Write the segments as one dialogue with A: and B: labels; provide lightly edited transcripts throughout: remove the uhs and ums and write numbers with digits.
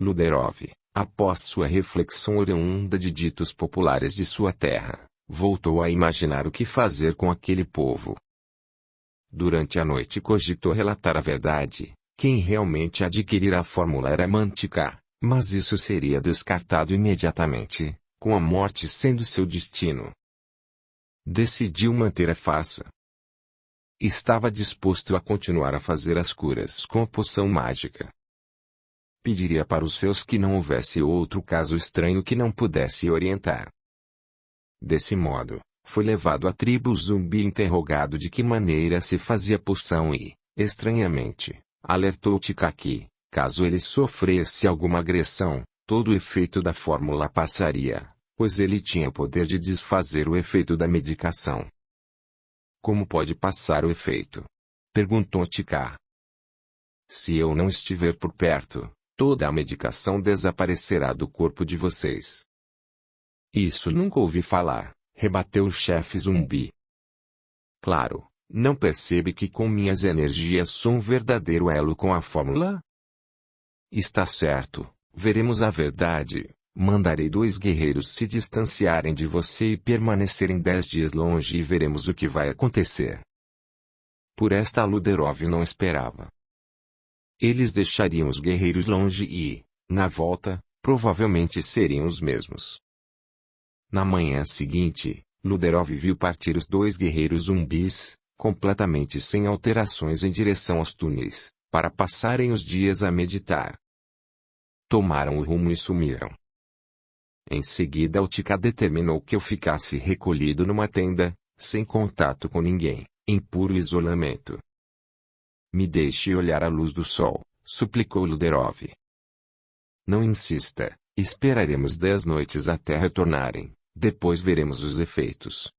A: Luderov, após sua reflexão oriunda de ditos populares de sua terra, voltou a imaginar o que fazer com aquele povo. Durante a noite cogitou relatar a verdade. Quem realmente adquirir a fórmula era Mantica, mas isso seria descartado imediatamente, com a morte sendo seu destino. Decidiu manter a farsa. Estava disposto a continuar a fazer as curas com a poção mágica. Pediria para os seus que não houvesse outro caso estranho que não pudesse orientar. Desse modo, foi levado à tribo zumbi interrogado de que maneira se fazia poção e, estranhamente, alertou Tika que, caso ele sofresse alguma agressão, todo o efeito da fórmula passaria, pois ele tinha o poder de desfazer o efeito da medicação. Como pode passar o efeito? Perguntou Tika. Se eu não estiver por perto, toda a medicação desaparecerá do corpo de vocês. Isso nunca ouvi falar, rebateu o chefe zumbi. Claro, não percebe que com minhas energias sou um verdadeiro elo com a fórmula? Está certo, veremos a verdade. Mandarei 2 guerreiros se distanciarem de você e permanecerem 10 dias longe e veremos o que vai acontecer. Por esta Luderov não esperava. Eles deixariam os guerreiros longe e, na volta, provavelmente seriam os mesmos. Na manhã seguinte, Luderov viu partir os 2 guerreiros zumbis, completamente sem alterações em direção aos túneis, para passarem os dias a meditar. Tomaram o rumo e sumiram. Em seguida Tika determinou que eu ficasse recolhido numa tenda, sem contato com ninguém, em puro isolamento. Me deixe olhar a luz do sol, suplicou Luderov. Não insista, esperaremos 10 noites até retornarem, depois veremos os efeitos.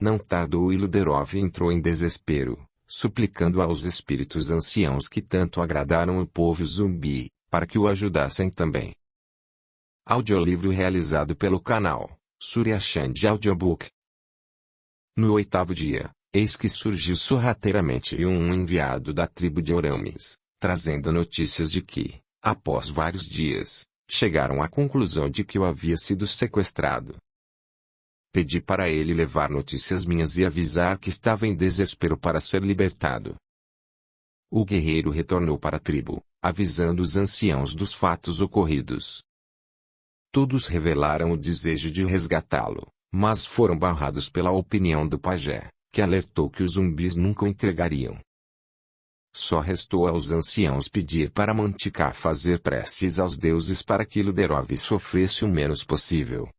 A: Não tardou e Luderov entrou em desespero, suplicando aos espíritos anciãos que tanto agradaram o povo zumbi, para que o ajudassem também. Audiolivro realizado pelo canal Surya Chand Audiobook. No 8º dia, eis que surgiu sorrateiramente um enviado da tribo de Orames, trazendo notícias de que, após vários dias, chegaram à conclusão de que eu havia sido sequestrado. Pedi para ele levar notícias minhas e avisar que estava em desespero para ser libertado. O guerreiro retornou para a tribo, avisando os anciãos dos fatos ocorridos. Todos revelaram o desejo de resgatá-lo, mas foram barrados pela opinião do pajé, que alertou que os zumbis nunca o entregariam. Só restou aos anciãos pedir para Mantica fazer preces aos deuses para que Luderov sofresse o menos possível.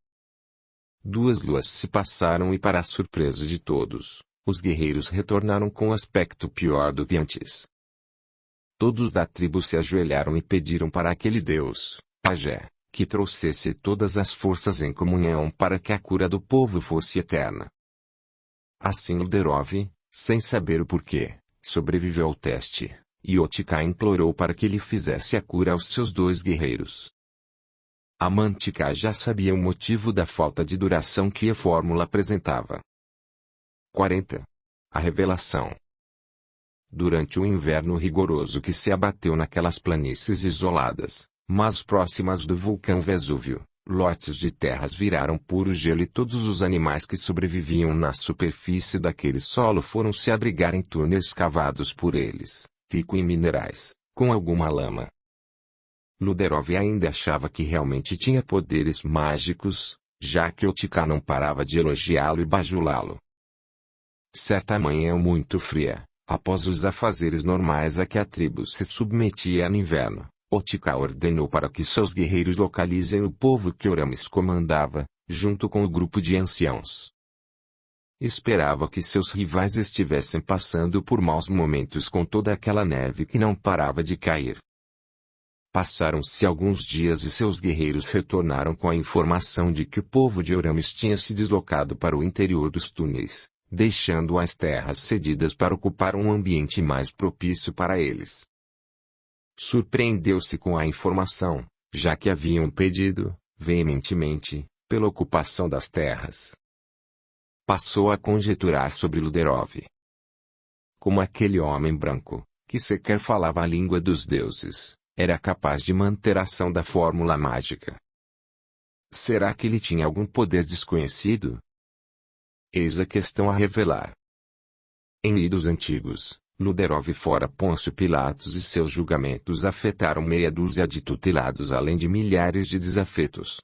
A: 2 luas se passaram e, para a surpresa de todos, os guerreiros retornaram com aspecto pior do que antes. Todos da tribo se ajoelharam e pediram para aquele deus, pajé, que trouxesse todas as forças em comunhão para que a cura do povo fosse eterna. Assim Luderov, sem saber o porquê, sobreviveu ao teste, e Tika implorou para que lhe fizesse a cura aos seus 2 guerreiros. A Mantica já sabia o motivo da falta de duração que a fórmula apresentava. 40. A revelação. Durante o inverno rigoroso que se abateu naquelas planícies isoladas, mas próximas do vulcão Vesúvio, lotes de terras viraram puro gelo e todos os animais que sobreviviam na superfície daquele solo foram se abrigar em túneis cavados por eles, rico em minerais, com alguma lama. Luderov ainda achava que realmente tinha poderes mágicos, já que Tika não parava de elogiá-lo e bajulá-lo. Certa manhã muito fria, após os afazeres normais a que a tribo se submetia no inverno, Tika ordenou para que seus guerreiros localizem o povo que Orames comandava, junto com o grupo de anciãos. Esperava que seus rivais estivessem passando por maus momentos com toda aquela neve que não parava de cair. Passaram-se alguns dias e seus guerreiros retornaram com a informação de que o povo de Orames tinha se deslocado para o interior dos túneis, deixando as terras cedidas para ocupar um ambiente mais propício para eles. Surpreendeu-se com a informação, já que haviam pedido, veementemente, pela ocupação das terras. Passou a conjeturar sobre Luderov. Como aquele homem branco, que sequer falava a língua dos deuses, era capaz de manter a ação da fórmula mágica. Será que ele tinha algum poder desconhecido? Eis a questão a revelar. Em idos antigos, Luderov fora Pôncio Pilatos e seus julgamentos afetaram meia dúzia de tutelados além de milhares de desafetos.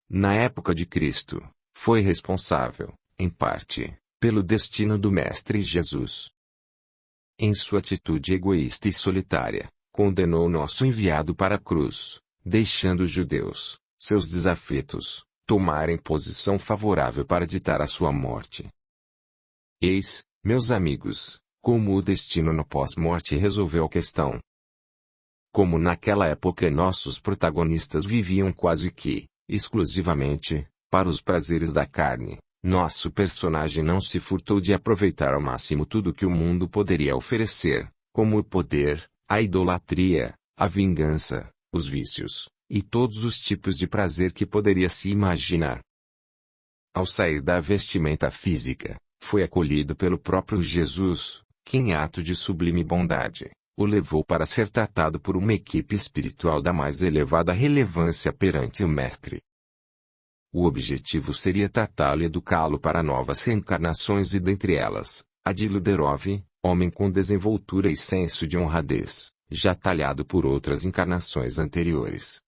A: Na época de Cristo, foi responsável, em parte, pelo destino do Mestre Jesus. Em sua atitude egoísta e solitária, condenou nosso enviado para a cruz, deixando os judeus, seus desafetos, tomarem posição favorável para ditar a sua morte. Eis, meus amigos, como o destino no pós-morte resolveu a questão. Como naquela época nossos protagonistas viviam quase que, exclusivamente, para os prazeres da carne, nosso personagem não se furtou de aproveitar ao máximo tudo que o mundo poderia oferecer, como o poder, a idolatria, a vingança, os vícios, e todos os tipos de prazer que poderia se imaginar. Ao sair da vestimenta física, foi acolhido pelo próprio Jesus, que em ato de sublime bondade, o levou para ser tratado por uma equipe espiritual da mais elevada relevância perante o Mestre. O objetivo seria tratá-lo e educá-lo para novas reencarnações e dentre elas, a de Luderov, homem com desenvoltura e senso de honradez, já talhado por outras encarnações anteriores.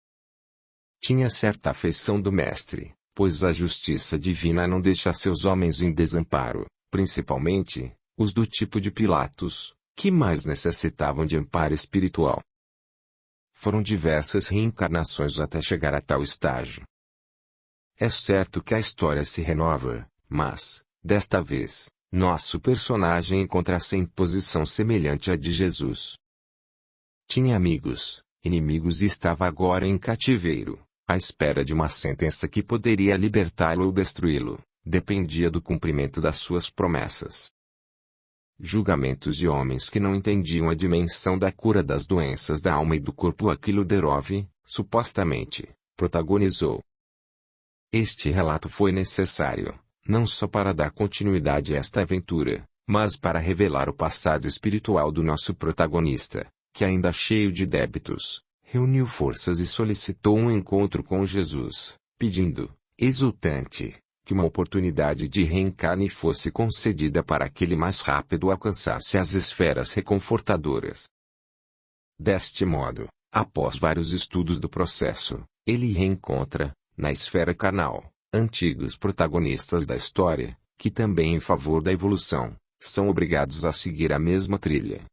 A: Tinha certa afeição do Mestre, pois a justiça divina não deixa seus homens em desamparo, principalmente, os do tipo de Pilatos, que mais necessitavam de amparo espiritual. Foram diversas reencarnações até chegar a tal estágio. É certo que a história se renova, mas, desta vez, nosso personagem encontra-se em posição semelhante à de Jesus. Tinha amigos, inimigos e estava agora em cativeiro, à espera de uma sentença que poderia libertá-lo ou destruí-lo, dependia do cumprimento das suas promessas. Julgamentos de homens que não entendiam a dimensão da cura das doenças da alma e do corpo a que Luderov, supostamente, protagonizou. Este relato foi necessário, não só para dar continuidade a esta aventura, mas para revelar o passado espiritual do nosso protagonista, que ainda cheio de débitos, reuniu forças e solicitou um encontro com Jesus, pedindo, exultante, que uma oportunidade de reencarne fosse concedida para que ele mais rápido alcançasse as esferas reconfortadoras. Deste modo, após vários estudos do processo, ele reencontra, na esfera carnal, antigos protagonistas da história, que também em favor da evolução, são obrigados a seguir a mesma trilha.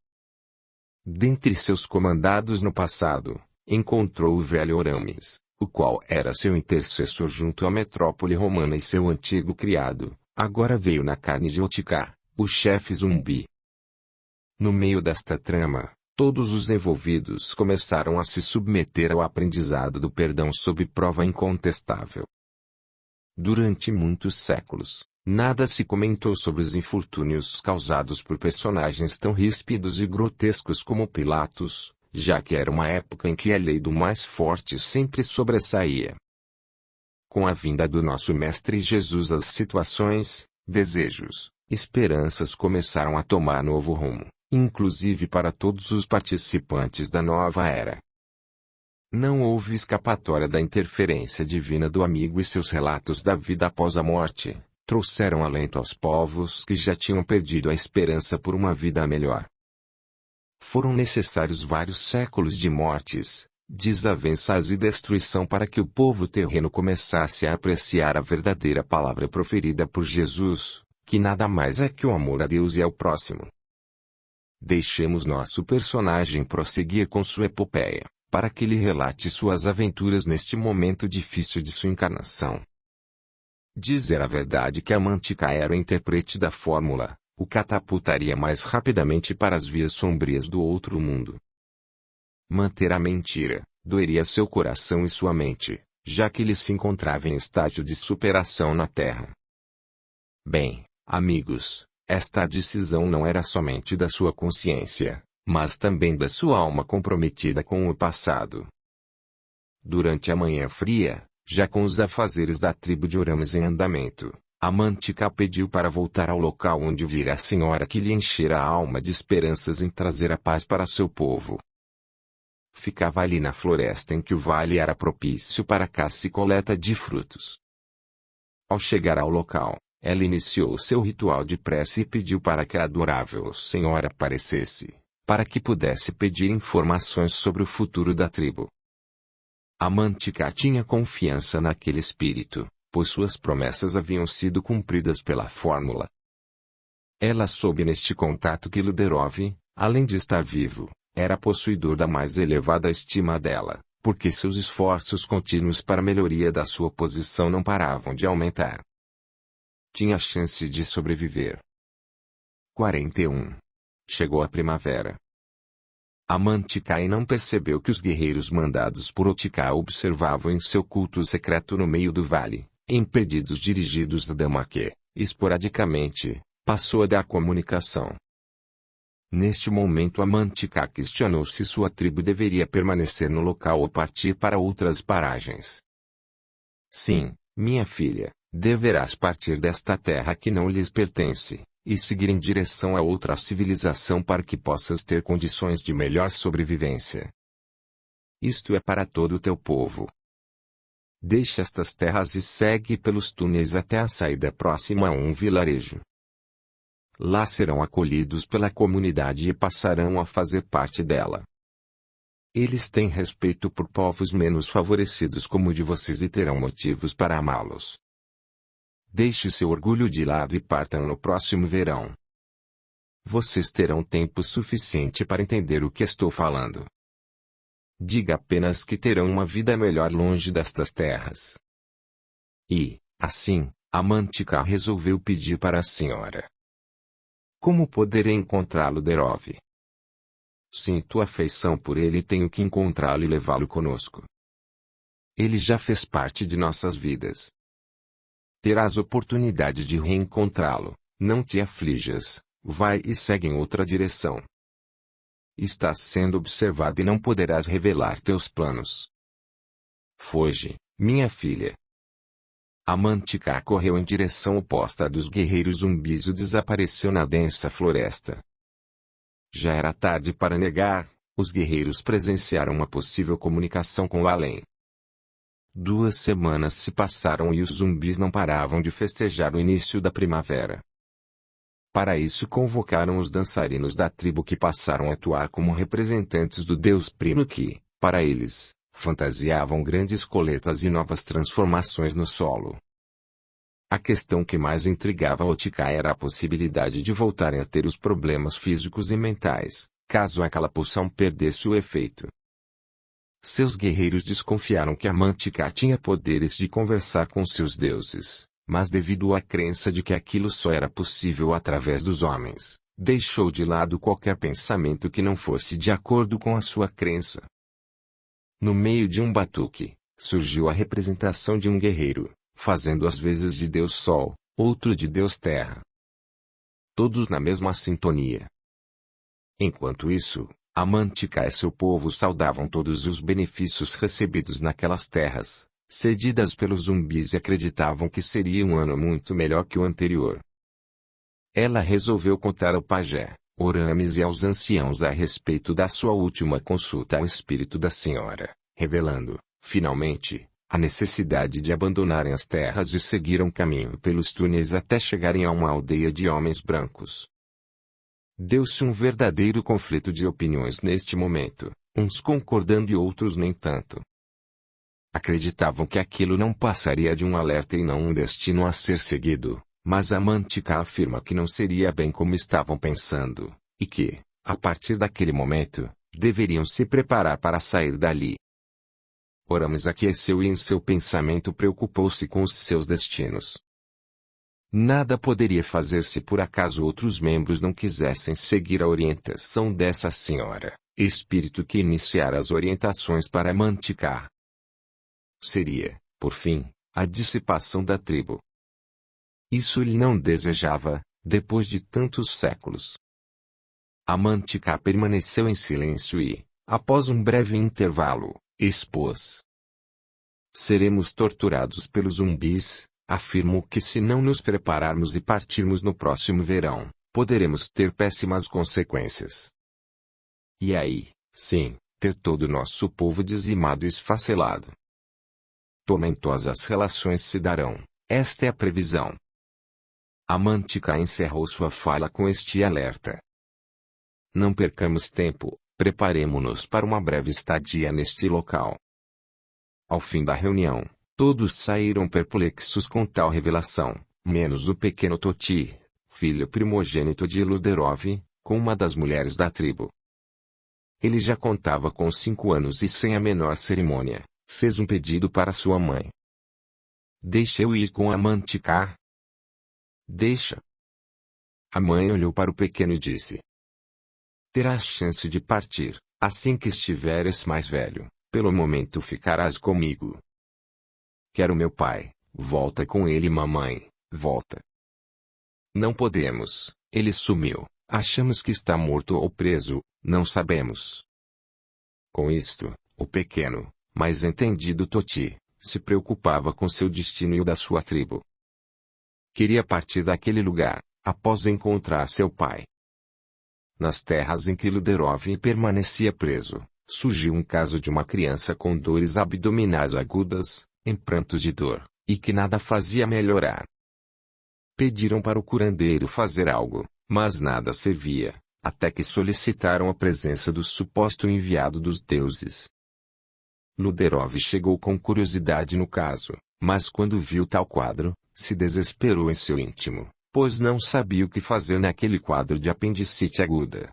A: Dentre seus comandados no passado, encontrou o velho Orames, o qual era seu intercessor junto à metrópole romana e seu antigo criado, agora veio na carne de Otica, o chefe zumbi. No meio desta trama, todos os envolvidos começaram a se submeter ao aprendizado do perdão sob prova incontestável. Durante muitos séculos, nada se comentou sobre os infortúnios causados por personagens tão ríspidos e grotescos como Pilatos, já que era uma época em que a lei do mais forte sempre sobressaía. Com a vinda do nosso Mestre Jesus, as situações, desejos, esperanças começaram a tomar novo rumo, inclusive para todos os participantes da nova era. Não houve escapatória da interferência divina do amigo e seus relatos da vida após a morte trouxeram alento aos povos que já tinham perdido a esperança por uma vida melhor. Foram necessários vários séculos de mortes, desavenças e destruição para que o povo terreno começasse a apreciar a verdadeira palavra proferida por Jesus, que nada mais é que o amor a Deus e ao próximo. Deixemos nosso personagem prosseguir com sua epopeia, para que ele relate suas aventuras neste momento difícil de sua encarnação. Dizer a verdade que a Mantica era o intérprete da fórmula, o catapultaria mais rapidamente para as vias sombrias do outro mundo. Manter a mentira, doeria seu coração e sua mente, já que ele se encontrava em estágio de superação na Terra. Bem, amigos, esta decisão não era somente da sua consciência, mas também da sua alma comprometida com o passado. Durante a manhã fria, já com os afazeres da tribo de Orames em andamento, a Mantica pediu para voltar ao local onde vira a senhora que lhe enchera a alma de esperanças em trazer a paz para seu povo. Ficava ali na floresta em que o vale era propício para a caça e coleta de frutos. Ao chegar ao local, ela iniciou seu ritual de prece e pediu para que a adorável senhora aparecesse, para que pudesse pedir informações sobre o futuro da tribo. Amantica tinha confiança naquele espírito, pois suas promessas haviam sido cumpridas pela fórmula. Ela soube neste contato que Luderov, além de estar vivo, era possuidor da mais elevada estima dela, porque seus esforços contínuos para a melhoria da sua posição não paravam de aumentar. Tinha chance de sobreviver. 41. Chegou a primavera. Amantikai não percebeu que os guerreiros mandados por Otika observavam em seu culto secreto no meio do vale, em pedidos dirigidos a dama que, esporadicamente, passou a dar comunicação. Neste momento Amantica questionou se sua tribo deveria permanecer no local ou partir para outras paragens. Sim, minha filha, deverás partir desta terra que não lhes pertence, e seguir em direção a outra civilização para que possas ter condições de melhor sobrevivência. Isto é para todo o teu povo. Deixa estas terras e segue pelos túneis até a saída próxima a um vilarejo. Lá serão acolhidos pela comunidade e passarão a fazer parte dela. Eles têm respeito por povos menos favorecidos como o de vocês e terão motivos para amá-los. Deixe seu orgulho de lado e partam no próximo verão. Vocês terão tempo suficiente para entender o que estou falando. Diga apenas que terão uma vida melhor longe destas terras. E, assim, Amantica resolveu pedir para a senhora. Como poderei encontrá-lo, Derov? Sinto afeição por ele e tenho que encontrá-lo e levá-lo conosco. Ele já fez parte de nossas vidas. Terás oportunidade de reencontrá-lo, não te aflijas, vai e segue em outra direção. Estás sendo observado e não poderás revelar teus planos. Foge, minha filha. Amantica correu em direção oposta à dos guerreiros zumbis e desapareceu na densa floresta. Já era tarde para negar, os guerreiros presenciaram uma possível comunicação com o além. 2 semanas se passaram e os zumbis não paravam de festejar o início da primavera. Para isso convocaram os dançarinos da tribo que passaram a atuar como representantes do deus Primo que, para eles, fantasiavam grandes coletas e novas transformações no solo. A questão que mais intrigava Otika era a possibilidade de voltarem a ter os problemas físicos e mentais, caso aquela poção perdesse o efeito. Seus guerreiros desconfiaram que Amantica tinha poderes de conversar com seus deuses, mas devido à crença de que aquilo só era possível através dos homens, deixou de lado qualquer pensamento que não fosse de acordo com a sua crença. No meio de um batuque, surgiu a representação de um guerreiro, fazendo as vezes de Deus Sol, outro de Deus Terra. Todos na mesma sintonia. Enquanto isso, Amantica e seu povo saudavam todos os benefícios recebidos naquelas terras, cedidas pelos zumbis e acreditavam que seria um ano muito melhor que o anterior. Ela resolveu contar ao pajé, Orames e aos anciãos a respeito da sua última consulta ao espírito da senhora, revelando, finalmente, a necessidade de abandonarem as terras e seguiram caminho pelos túneis até chegarem a uma aldeia de homens brancos. Deu-se um verdadeiro conflito de opiniões neste momento, uns concordando e outros nem tanto. Acreditavam que aquilo não passaria de um alerta e não um destino a ser seguido, mas Amantica afirma que não seria bem como estavam pensando, e que, a partir daquele momento, deveriam se preparar para sair dali. Orames aqueceu e em seu pensamento preocupou-se com os seus destinos. Nada poderia fazer se por acaso outros membros não quisessem seguir a orientação dessa senhora, espírito que iniciara as orientações para Amantica. Seria, por fim, a dissipação da tribo. Isso ele não desejava, depois de tantos séculos. Amantica permaneceu em silêncio e, após um breve intervalo, expôs. Seremos torturados pelos zumbis. Afirmo que se não nos prepararmos e partirmos no próximo verão, poderemos ter péssimas consequências. E aí, sim, ter todo o nosso povo dizimado e esfacelado. Tormentosas relações se darão, esta é a previsão. Amantica encerrou sua fala com este alerta. Não percamos tempo, preparemo-nos para uma breve estadia neste local. Ao fim da reunião, todos saíram perplexos com tal revelação, menos o pequeno Toti, filho primogênito de Luderov, com uma das mulheres da tribo. Ele já contava com 5 anos e sem a menor cerimônia, fez um pedido para sua mãe. Deixa eu ir com Amantica? Deixa. A mãe olhou para o pequeno e disse. Terás chance de partir, assim que estiveres mais velho, pelo momento ficarás comigo. Quero meu pai, volta com ele mamãe, volta. Não podemos, ele sumiu, achamos que está morto ou preso, não sabemos. Com isto, o pequeno, mais entendido Toti, se preocupava com seu destino e o da sua tribo. Queria partir daquele lugar, após encontrar seu pai. Nas terras em que Luderov permanecia preso, surgiu um caso de uma criança com dores abdominais agudas, em prantos de dor, e que nada fazia melhorar. Pediram para o curandeiro fazer algo, mas nada servia, até que solicitaram a presença do suposto enviado dos deuses. Luderov chegou com curiosidade no caso, mas quando viu tal quadro, se desesperou em seu íntimo, pois não sabia o que fazer naquele quadro de apendicite aguda.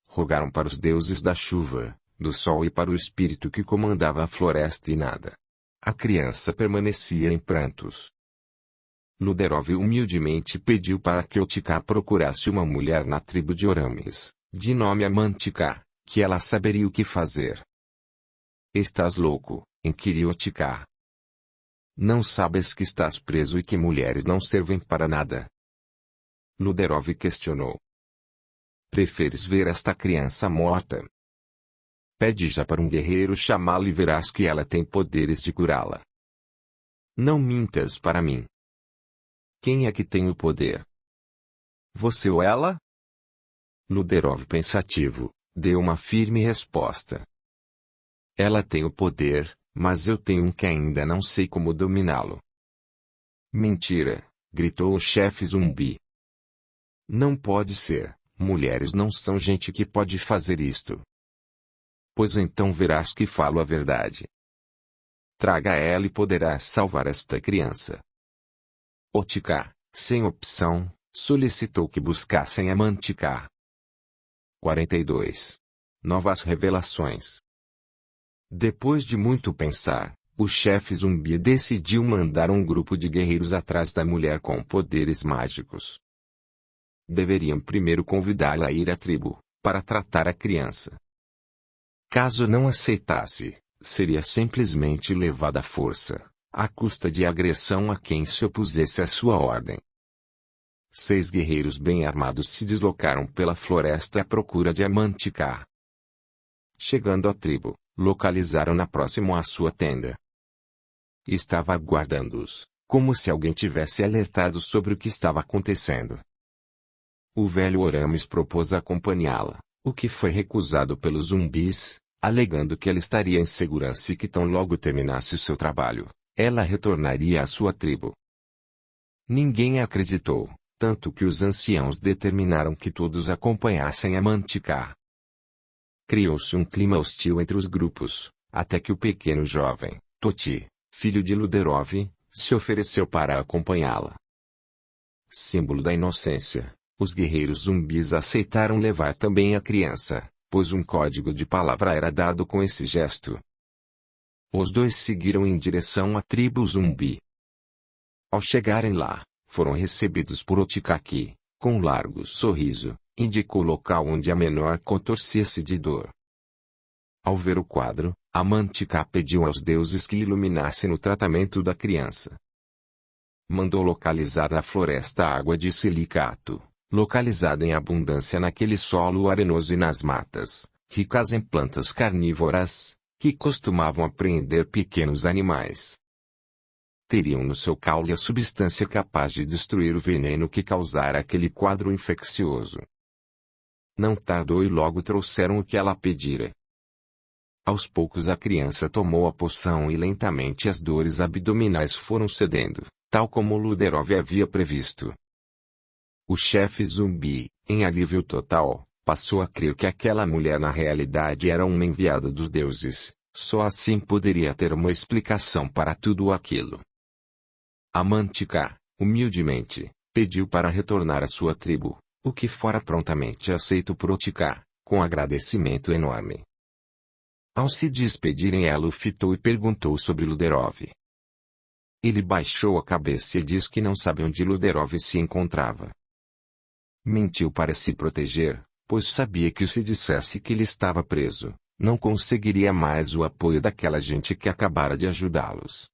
A: Rogaram para os deuses da chuva, do sol e para o espírito que comandava a floresta e nada. A criança permanecia em prantos. Luderov humildemente pediu para que Otica procurasse uma mulher na tribo de Orames, de nome Amantica, que ela saberia o que fazer. Estás louco? Inquiriu Otica. Não sabes que estás preso e que mulheres não servem para nada? Luderov questionou. Preferes ver esta criança morta? Pede já para um guerreiro chamá-la e verás que ela tem poderes de curá-la. Não mintas para mim. Quem é que tem o poder? Você ou ela? Luderov pensativo, deu uma firme resposta. Ela tem o poder, mas eu tenho um que ainda não sei como dominá-lo. Mentira, gritou o chefe zumbi. Não pode ser, mulheres não são gente que pode fazer isto. Pois então verás que falo a verdade. Traga ela e poderás salvar esta criança. Otica, sem opção, solicitou que buscassem Amantica. 42. Novas revelações. Depois de muito pensar, o chefe zumbi decidiu mandar um grupo de guerreiros atrás da mulher com poderes mágicos. Deveriam primeiro convidá-la a ir à tribo, para tratar a criança. Caso não aceitasse, seria simplesmente levada à força, à custa de agressão a quem se opusesse à sua ordem. 6 guerreiros bem armados se deslocaram pela floresta à procura de Amantica. Chegando à tribo, localizaram-na próximo à sua tenda. Estava aguardando-os, como se alguém tivesse alertado sobre o que estava acontecendo. O velho Orames propôs acompanhá-la, o que foi recusado pelos zumbis, alegando que ela estaria em segurança e que tão logo terminasse seu trabalho, ela retornaria à sua tribo. Ninguém acreditou, tanto que os anciãos determinaram que todos acompanhassem Amantica. Criou-se um clima hostil entre os grupos, até que o pequeno jovem, Toti, filho de Luderov, se ofereceu para acompanhá-la. Símbolo da inocência, os guerreiros zumbis aceitaram levar também a criança, pois um código de palavra era dado com esse gesto. Os dois seguiram em direção à tribo zumbi. Ao chegarem lá, foram recebidos por Otica que, com um largo sorriso, indicou o local onde a menor contorcia-se de dor. Ao ver o quadro, Amantica pediu aos deuses que iluminassem o tratamento da criança. Mandou localizar na floresta água de silicato, localizada em abundância naquele solo arenoso e nas matas, ricas em plantas carnívoras, que costumavam apreender pequenos animais. Teriam no seu caule a substância capaz de destruir o veneno que causara aquele quadro infeccioso. Não tardou e logo trouxeram o que ela pedira. Aos poucos a criança tomou a poção e lentamente as dores abdominais foram cedendo, tal como Luderov havia previsto. O chefe zumbi, em alívio total, passou a crer que aquela mulher na realidade era uma enviada dos deuses, só assim poderia ter uma explicação para tudo aquilo. A Mantica, humildemente, pediu para retornar à sua tribo, o que fora prontamente aceito por Otica, com agradecimento enorme. Ao se despedirem, ela o fitou e perguntou sobre Luderov. Ele baixou a cabeça e disse que não sabe onde Luderov se encontrava. Mentiu para se proteger, pois sabia que se dissesse que ele estava preso, não conseguiria mais o apoio daquela gente que acabara de ajudá-los.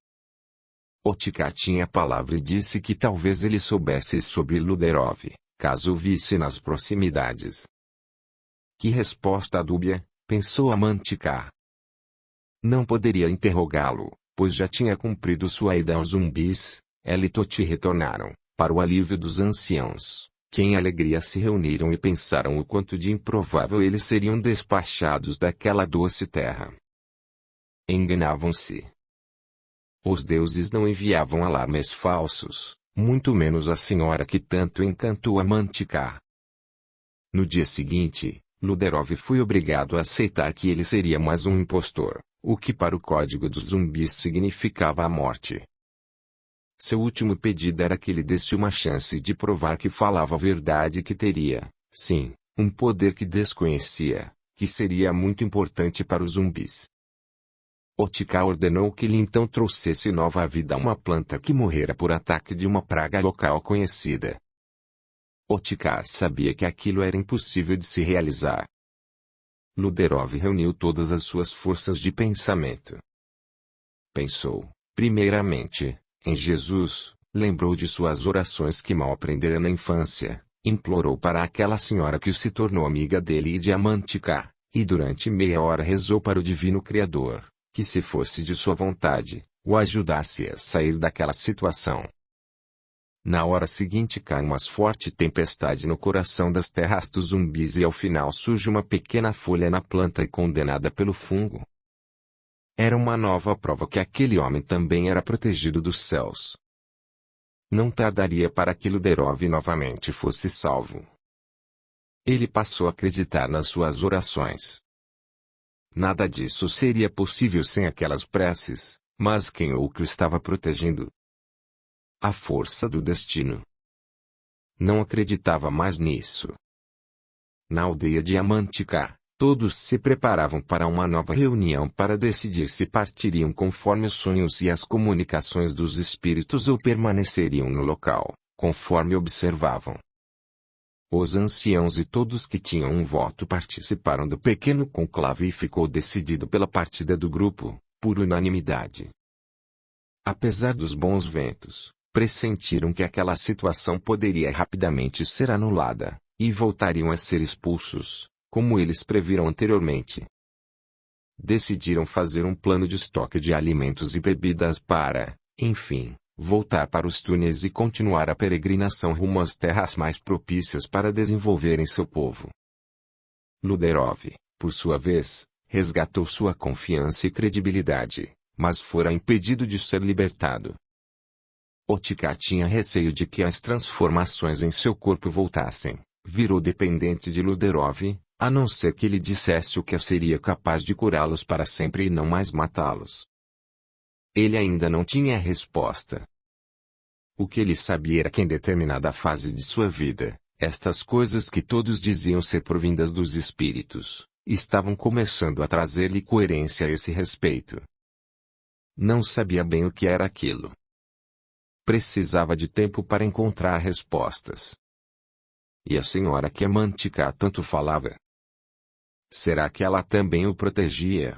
A: Otica tinha a palavra e disse que talvez ele soubesse sobre Luderov, caso o visse nas proximidades. Que resposta dúbia, pensou a Mantica. Não poderia interrogá-lo, pois já tinha cumprido sua ida aos zumbis. Ela e Toti retornaram, para o alívio dos anciãos, que em alegria se reuniram e pensaram o quanto de improvável eles seriam despachados daquela doce terra. Enganavam-se. Os deuses não enviavam alarmes falsos, muito menos a senhora que tanto encantou a Mantica. No dia seguinte, Luderov foi obrigado a aceitar que ele seria mais um impostor, o que para o código dos zumbis significava a morte. Seu último pedido era que lhe desse uma chance de provar que falava a verdade e que teria, sim, um poder que desconhecia, que seria muito importante para os zumbis. Otica ordenou que lhe então trouxesse nova vida a uma planta que morrera por ataque de uma praga local conhecida. Otica sabia que aquilo era impossível de se realizar. Luderov reuniu todas as suas forças de pensamento. Pensou, primeiramente, em Jesus, lembrou de suas orações que mal aprendera na infância, implorou para aquela senhora que se tornou amiga dele e de Mantica, e durante meia hora rezou para o Divino Criador, que se fosse de sua vontade, o ajudasse a sair daquela situação. Na hora seguinte cai uma forte tempestade no coração das terras dos zumbis e ao final surge uma pequena folha na planta e condenada pelo fungo. Era uma nova prova que aquele homem também era protegido dos céus. Não tardaria para que Luderov novamente fosse salvo. Ele passou a acreditar nas suas orações. Nada disso seria possível sem aquelas preces, mas quem ou que o estava protegendo? A força do destino. Não acreditava mais nisso. Na aldeia de Mantica, todos se preparavam para uma nova reunião para decidir se partiriam conforme os sonhos e as comunicações dos espíritos ou permaneceriam no local, conforme observavam. Os anciãos e todos que tinham um voto participaram do pequeno conclave e ficou decidido pela partida do grupo, por unanimidade. Apesar dos bons ventos, pressentiram que aquela situação poderia rapidamente ser anulada, e voltariam a ser expulsos, como eles previram anteriormente. Decidiram fazer um plano de estoque de alimentos e bebidas para, enfim, voltar para os túneis e continuar a peregrinação rumo às terras mais propícias para desenvolverem seu povo. Luderov, por sua vez, resgatou sua confiança e credibilidade, mas fora impedido de ser libertado. Otica tinha receio de que as transformações em seu corpo voltassem, virou dependente de Luderov, a não ser que ele dissesse o que seria capaz de curá-los para sempre e não mais matá-los. Ele ainda não tinha a resposta. O que ele sabia era que em determinada fase de sua vida, estas coisas que todos diziam ser provindas dos espíritos, estavam começando a trazer-lhe coerência a esse respeito. Não sabia bem o que era aquilo. Precisava de tempo para encontrar respostas. E a senhora que a Mantica tanto falava? Será que ela também o protegia?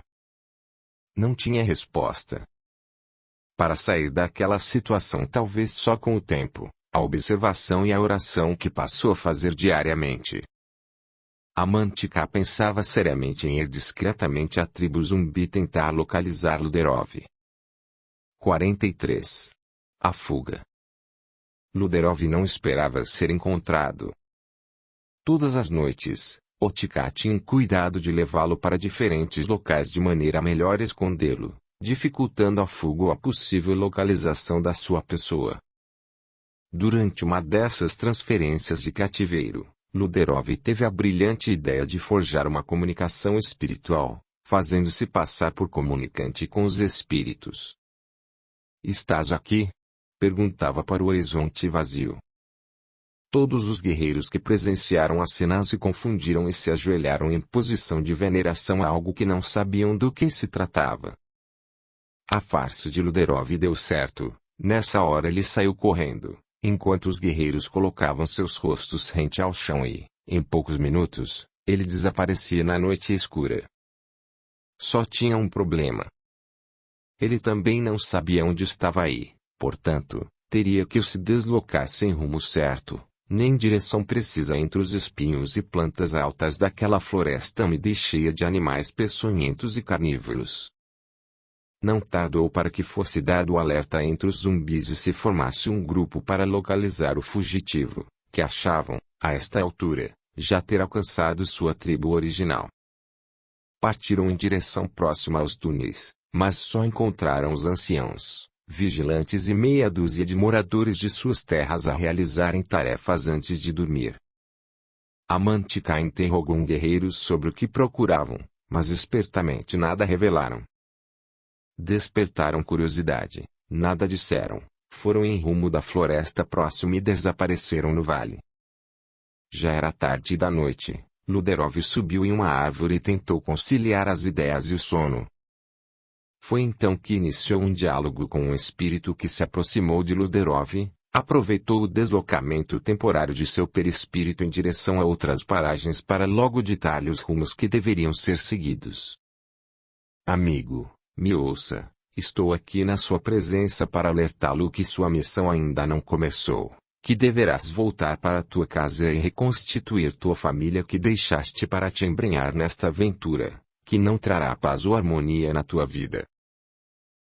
A: Não tinha resposta. Para sair daquela situação talvez só com o tempo, a observação e a oração que passou a fazer diariamente. A Mantica pensava seriamente em ir discretamente à tribo zumbi tentar localizar Luderov. 43. A fuga. Luderov não esperava ser encontrado. Todas as noites, Otka tinha cuidado de levá-lo para diferentes locais de maneira a melhor escondê-lo, dificultando a fuga ou a possível localização da sua pessoa. Durante uma dessas transferências de cativeiro, Luderov teve a brilhante ideia de forjar uma comunicação espiritual, fazendo-se passar por comunicante com os espíritos. "Estás aqui?" perguntava para o horizonte vazio. Todos os guerreiros que presenciaram a cena se confundiram e se ajoelharam em posição de veneração a algo que não sabiam do que se tratava. A farsa de Luderov deu certo. Nessa hora ele saiu correndo, enquanto os guerreiros colocavam seus rostos rente ao chão e, em poucos minutos, ele desaparecia na noite escura. Só tinha um problema. Ele também não sabia onde estava aí, portanto, teria que se deslocar sem rumo certo, nem direção precisa entre os espinhos e plantas altas daquela floresta úmida e cheia de animais peçonhentos e carnívoros. Não tardou para que fosse dado o alerta entre os zumbis e se formasse um grupo para localizar o fugitivo, que achavam, a esta altura, já ter alcançado sua tribo original. Partiram em direção próxima aos túneis, mas só encontraram os anciãos, vigilantes e meia dúzia de moradores de suas terras a realizarem tarefas antes de dormir. A Mantica interrogou um guerreiro sobre o que procuravam, mas espertamente nada revelaram. Despertaram curiosidade, nada disseram, foram em rumo da floresta próxima e desapareceram no vale. Já era tarde da noite, Luderov subiu em uma árvore e tentou conciliar as ideias e o sono. Foi então que iniciou um diálogo com um espírito que se aproximou de Luderov, aproveitou o deslocamento temporário de seu perispírito em direção a outras paragens para logo ditar-lhe os rumos que deveriam ser seguidos. "Amigo, me ouça, estou aqui na sua presença para alertá-lo que sua missão ainda não começou, que deverás voltar para tua casa e reconstituir tua família que deixaste para te embrenhar nesta aventura, que não trará paz ou harmonia na tua vida.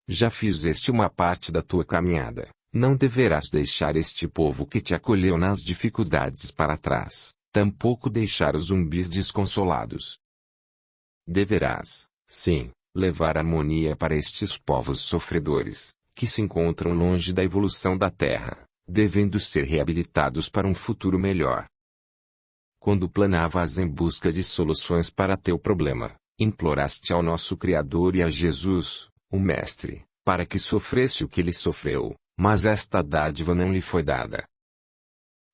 A: Já fizeste uma parte da tua caminhada, não deverás deixar este povo que te acolheu nas dificuldades para trás, tampouco deixar os zumbis desconsolados. Deverás, sim, levar harmonia para estes povos sofredores, que se encontram longe da evolução da Terra, devendo ser reabilitados para um futuro melhor." Quando planavas em busca de soluções para teu problema, imploraste ao nosso Criador e a Jesus, o Mestre, para que sofresse o que ele sofreu, mas esta dádiva não lhe foi dada.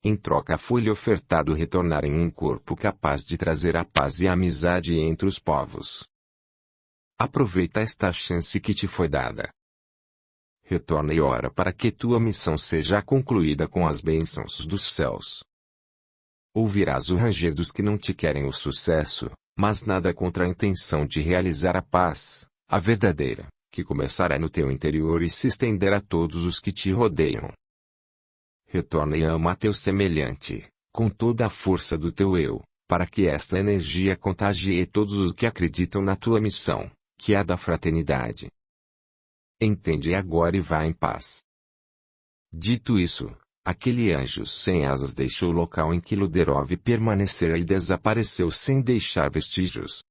A: Em troca foi-lhe ofertado retornar em um corpo capaz de trazer a paz e a amizade entre os povos. Aproveita esta chance que te foi dada. Retorna e ora para que tua missão seja concluída com as bênçãos dos céus. Ouvirás o ranger dos que não te querem o sucesso, mas nada contra a intenção de realizar a paz, a verdadeira, que começará no teu interior e se estenderá a todos os que te rodeiam. Retorna e ama teu semelhante, com toda a força do teu eu, para que esta energia contagie todos os que acreditam na tua missão, que é a da fraternidade. Entende agora e vá em paz." Dito isso, aquele anjo sem asas deixou o local em que Luderov permanecera e desapareceu sem deixar vestígios.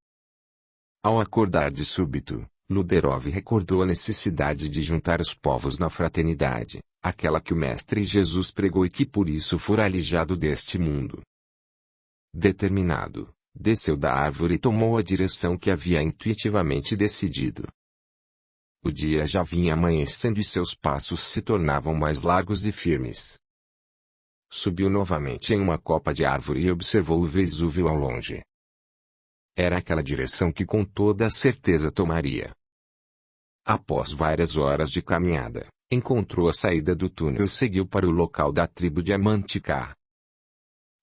A: Ao acordar de súbito, Luderov recordou a necessidade de juntar os povos na fraternidade, aquela que o Mestre Jesus pregou e que por isso fora alijado deste mundo. Determinado, desceu da árvore e tomou a direção que havia intuitivamente decidido. O dia já vinha amanhecendo e seus passos se tornavam mais largos e firmes. Subiu novamente em uma copa de árvore e observou o Vesúvio ao longe. Era aquela direção que com toda a certeza tomaria. Após várias horas de caminhada, encontrou a saída do túnel e seguiu para o local da tribo de Amantikar.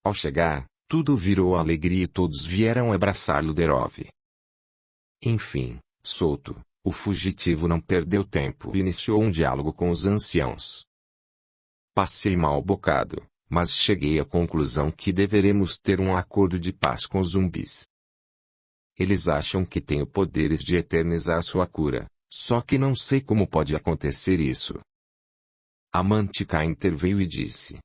A: Ao chegar, tudo virou alegria e todos vieram abraçar Luderov. Enfim, solto, o fugitivo não perdeu tempo e iniciou um diálogo com os anciãos. "Passei mal bocado, mas cheguei à conclusão que deveremos ter um acordo de paz com os zumbis. Eles acham que tenho poderes de eternizar sua cura, só que não sei como pode acontecer isso." A Mantica interveio e disse: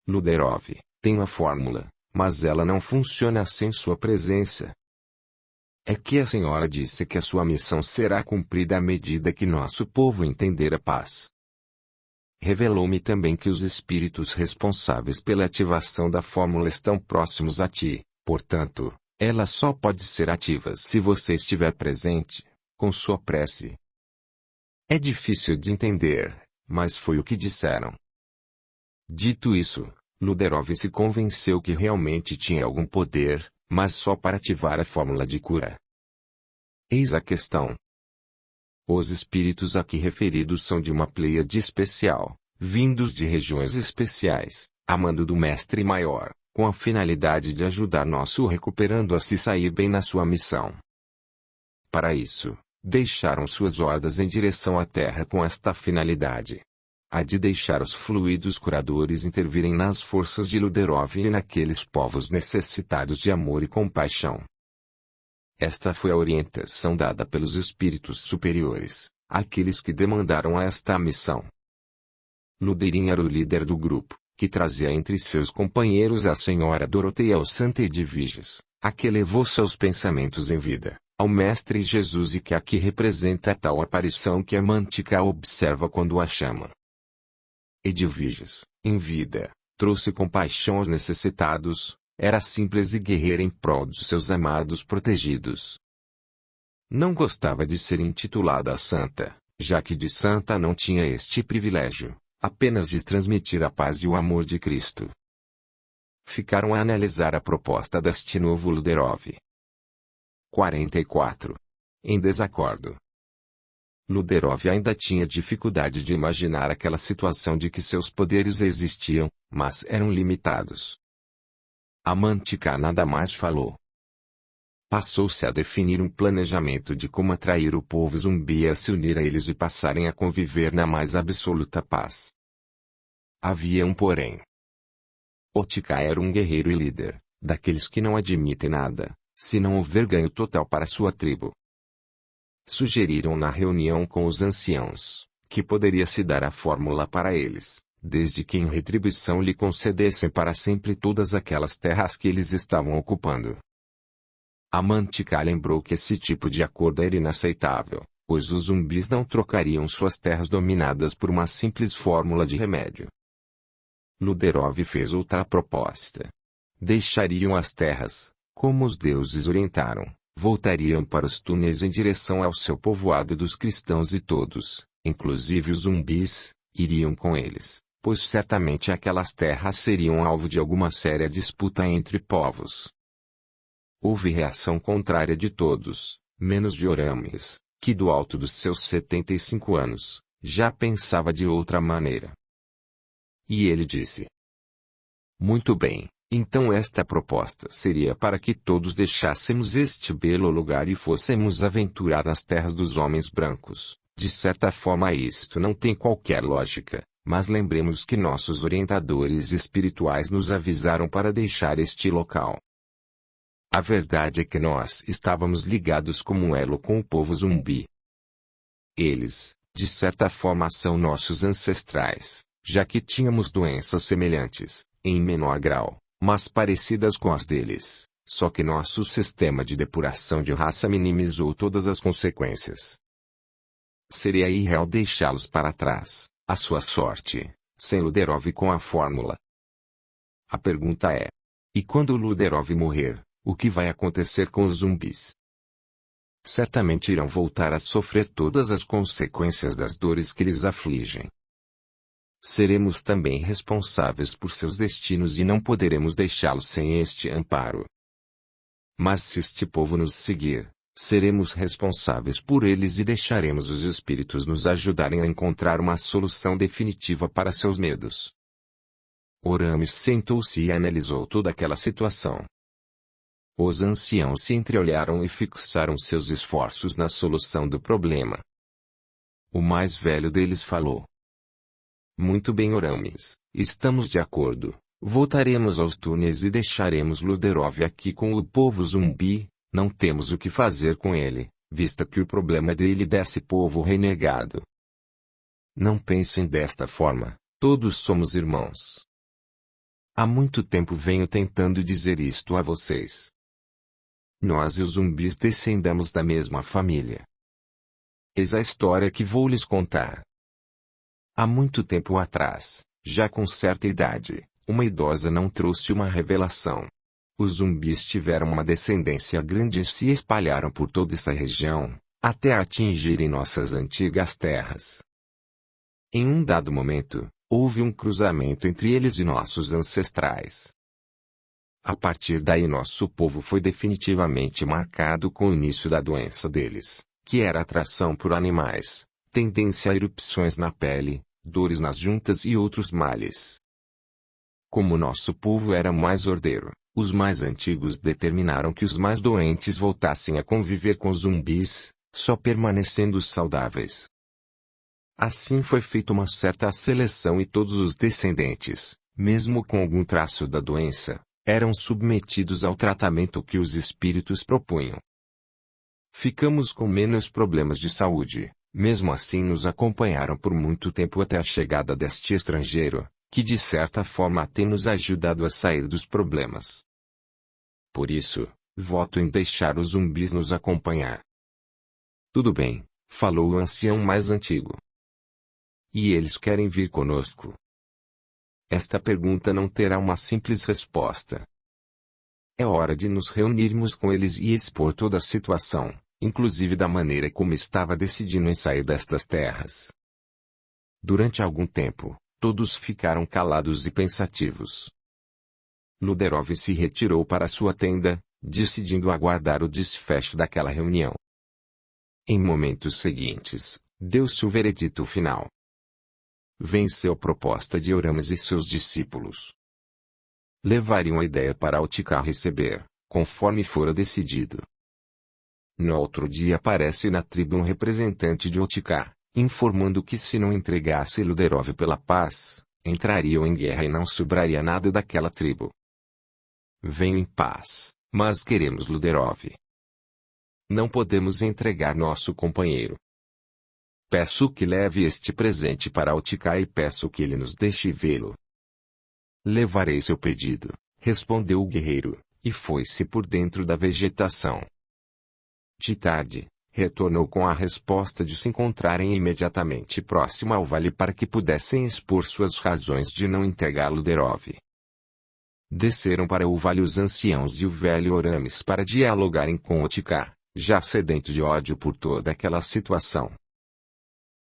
A: "Luderov, tenho a fórmula, mas ela não funciona sem sua presença. É que a senhora disse que a sua missão será cumprida à medida que nosso povo entender a paz. Revelou-me também que os espíritos responsáveis pela ativação da fórmula estão próximos a ti, portanto, ela só pode ser ativa se você estiver presente, com sua prece. É difícil de entender, mas foi o que disseram. Dito isso, Luderov se convenceu que realmente tinha algum poder, mas só para ativar a fórmula de cura. Eis a questão. Os espíritos aqui referidos são de uma pleiade especial, vindos de regiões especiais, a mando do Mestre Maior, com a finalidade de ajudar nosso recuperando a se sair bem na sua missão. Para isso, deixaram suas hordas em direção à Terra com esta finalidade. A de deixar os fluidos curadores intervirem nas forças de Luderov e naqueles povos necessitados de amor e compaixão. Esta foi a orientação dada pelos espíritos superiores, aqueles que demandaram esta missão. Luderin era o líder do grupo, que trazia entre seus companheiros a senhora Doroteia Santa Edviges, a que levou seus pensamentos em vida, ao Mestre Jesus e que aqui representa a tal aparição que a Mantica observa quando a chama. Edviges, em vida, trouxe compaixão aos necessitados, era simples e guerreira em prol dos seus amados protegidos. Não gostava de ser intitulada santa, já que de santa não tinha este privilégio, apenas de transmitir a paz e o amor de Cristo. Ficaram a analisar a proposta deste novo Luderov. 44. Em desacordo. Luderov ainda tinha dificuldade de imaginar aquela situação de que seus poderes existiam, mas eram limitados. A Mantica nada mais falou. Passou-se a definir um planejamento de como atrair o povo zumbi a se unir a eles e passarem a conviver na mais absoluta paz. Havia um porém. Otica era um guerreiro e líder, daqueles que não admitem nada, se não houver ganho total para sua tribo. Sugeriram na reunião com os anciãos, que poderia se dar a fórmula para eles, desde que em retribuição lhe concedessem para sempre todas aquelas terras que eles estavam ocupando. A Mantica lembrou que esse tipo de acordo era inaceitável, pois os zumbis não trocariam suas terras dominadas por uma simples fórmula de remédio. Luderov fez outra proposta. Deixariam as terras, como os deuses orientaram, voltariam para os túneis em direção ao seu povoado dos cristãos e todos, inclusive os zumbis, iriam com eles, pois certamente aquelas terras seriam alvo de alguma séria disputa entre povos. Houve reação contrária de todos, menos de Orames, que do alto dos seus 75 anos, já pensava de outra maneira. E ele disse: muito bem, então esta proposta seria para que todos deixássemos este belo lugar e fôssemos aventurar nas terras dos homens brancos. De certa forma isto não tem qualquer lógica, mas lembremos que nossos orientadores espirituais nos avisaram para deixar este local. A verdade é que nós estávamos ligados como um elo com o povo zumbi. Eles, de certa forma, são nossos ancestrais, já que tínhamos doenças semelhantes, em menor grau, mas parecidas com as deles, só que nosso sistema de depuração de raça minimizou todas as consequências. Seria irreal deixá-los para trás, à sua sorte, sem Luderov com a fórmula. A pergunta é: e quando Luderov morrer, o que vai acontecer com os zumbis? Certamente irão voltar a sofrer todas as consequências das dores que lhes afligem. Seremos também responsáveis por seus destinos e não poderemos deixá-los sem este amparo. Mas se este povo nos seguir, seremos responsáveis por eles e deixaremos os espíritos nos ajudarem a encontrar uma solução definitiva para seus medos. Orames sentou-se e analisou toda aquela situação. Os anciãos se entreolharam e fixaram seus esforços na solução do problema. O mais velho deles falou: muito bem, Orames, estamos de acordo. Voltaremos aos túneis e deixaremos Luderov aqui com o povo zumbi. Não temos o que fazer com ele, visto que o problema dele desse povo renegado. Não pensem desta forma, todos somos irmãos. Há muito tempo venho tentando dizer isto a vocês. Nós e os zumbis descendemos da mesma família. Eis a história que vou lhes contar. Há muito tempo atrás, já com certa idade, uma idosa não trouxe uma revelação. Os zumbis tiveram uma descendência grande e se espalharam por toda essa região, até atingirem nossas antigas terras. Em um dado momento, houve um cruzamento entre eles e nossos ancestrais. A partir daí nosso povo foi definitivamente marcado com o início da doença deles, que era atração por animais, tendência a erupções na pele, dores nas juntas e outros males. Como nosso povo era mais ordeiro, os mais antigos determinaram que os mais doentes voltassem a conviver com os zumbis, só permanecendo saudáveis. Assim foi feita uma certa seleção e todos os descendentes, mesmo com algum traço da doença, eram submetidos ao tratamento que os espíritos propunham. Ficamos com menos problemas de saúde, mesmo assim nos acompanharam por muito tempo até a chegada deste estrangeiro, que de certa forma tem nos ajudado a sair dos problemas. Por isso, voto em deixar os zumbis nos acompanhar. Tudo bem, falou o ancião mais antigo. E eles querem vir conosco? Esta pergunta não terá uma simples resposta. É hora de nos reunirmos com eles e expor toda a situação, inclusive da maneira como estava decidindo em sair destas terras. Durante algum tempo, todos ficaram calados e pensativos. Luderov se retirou para sua tenda, decidindo aguardar o desfecho daquela reunião. Em momentos seguintes, deu-se o veredito final. Venceu a proposta de Orames e seus discípulos. Levariam a ideia para Otikar receber, conforme fora decidido. No outro dia aparece na tribo um representante de Otikar, informando que se não entregasse Luderov pela paz, entrariam em guerra e não sobraria nada daquela tribo. Venho em paz, mas queremos Luderov. Não podemos entregar nosso companheiro. Peço que leve este presente para Otikar e peço que ele nos deixe vê-lo. Levarei seu pedido, respondeu o guerreiro, e foi-se por dentro da vegetação. De tarde, retornou com a resposta de se encontrarem imediatamente próximo ao vale para que pudessem expor suas razões de não entregar Luderov. Desceram para o vale os anciãos e o velho Orames para dialogarem com Otikar, já sedento de ódio por toda aquela situação.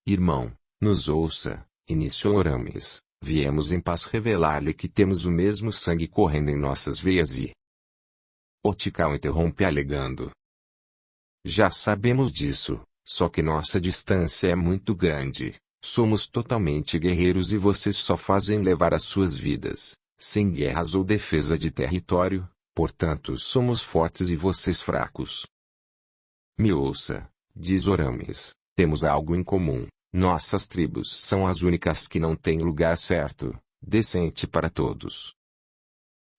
A: Irmão, nos ouça, iniciou Orames, viemos em paz revelar-lhe que temos o mesmo sangue correndo em nossas veias e... Otikar interrompe alegando. Já sabemos disso, só que nossa distância é muito grande, somos totalmente guerreiros e vocês só fazem levar as suas vidas, sem guerras ou defesa de território, portanto somos fortes e vocês fracos. Me ouça, diz Orames, temos algo em comum, nossas tribos são as únicas que não têm lugar certo, decente para todos.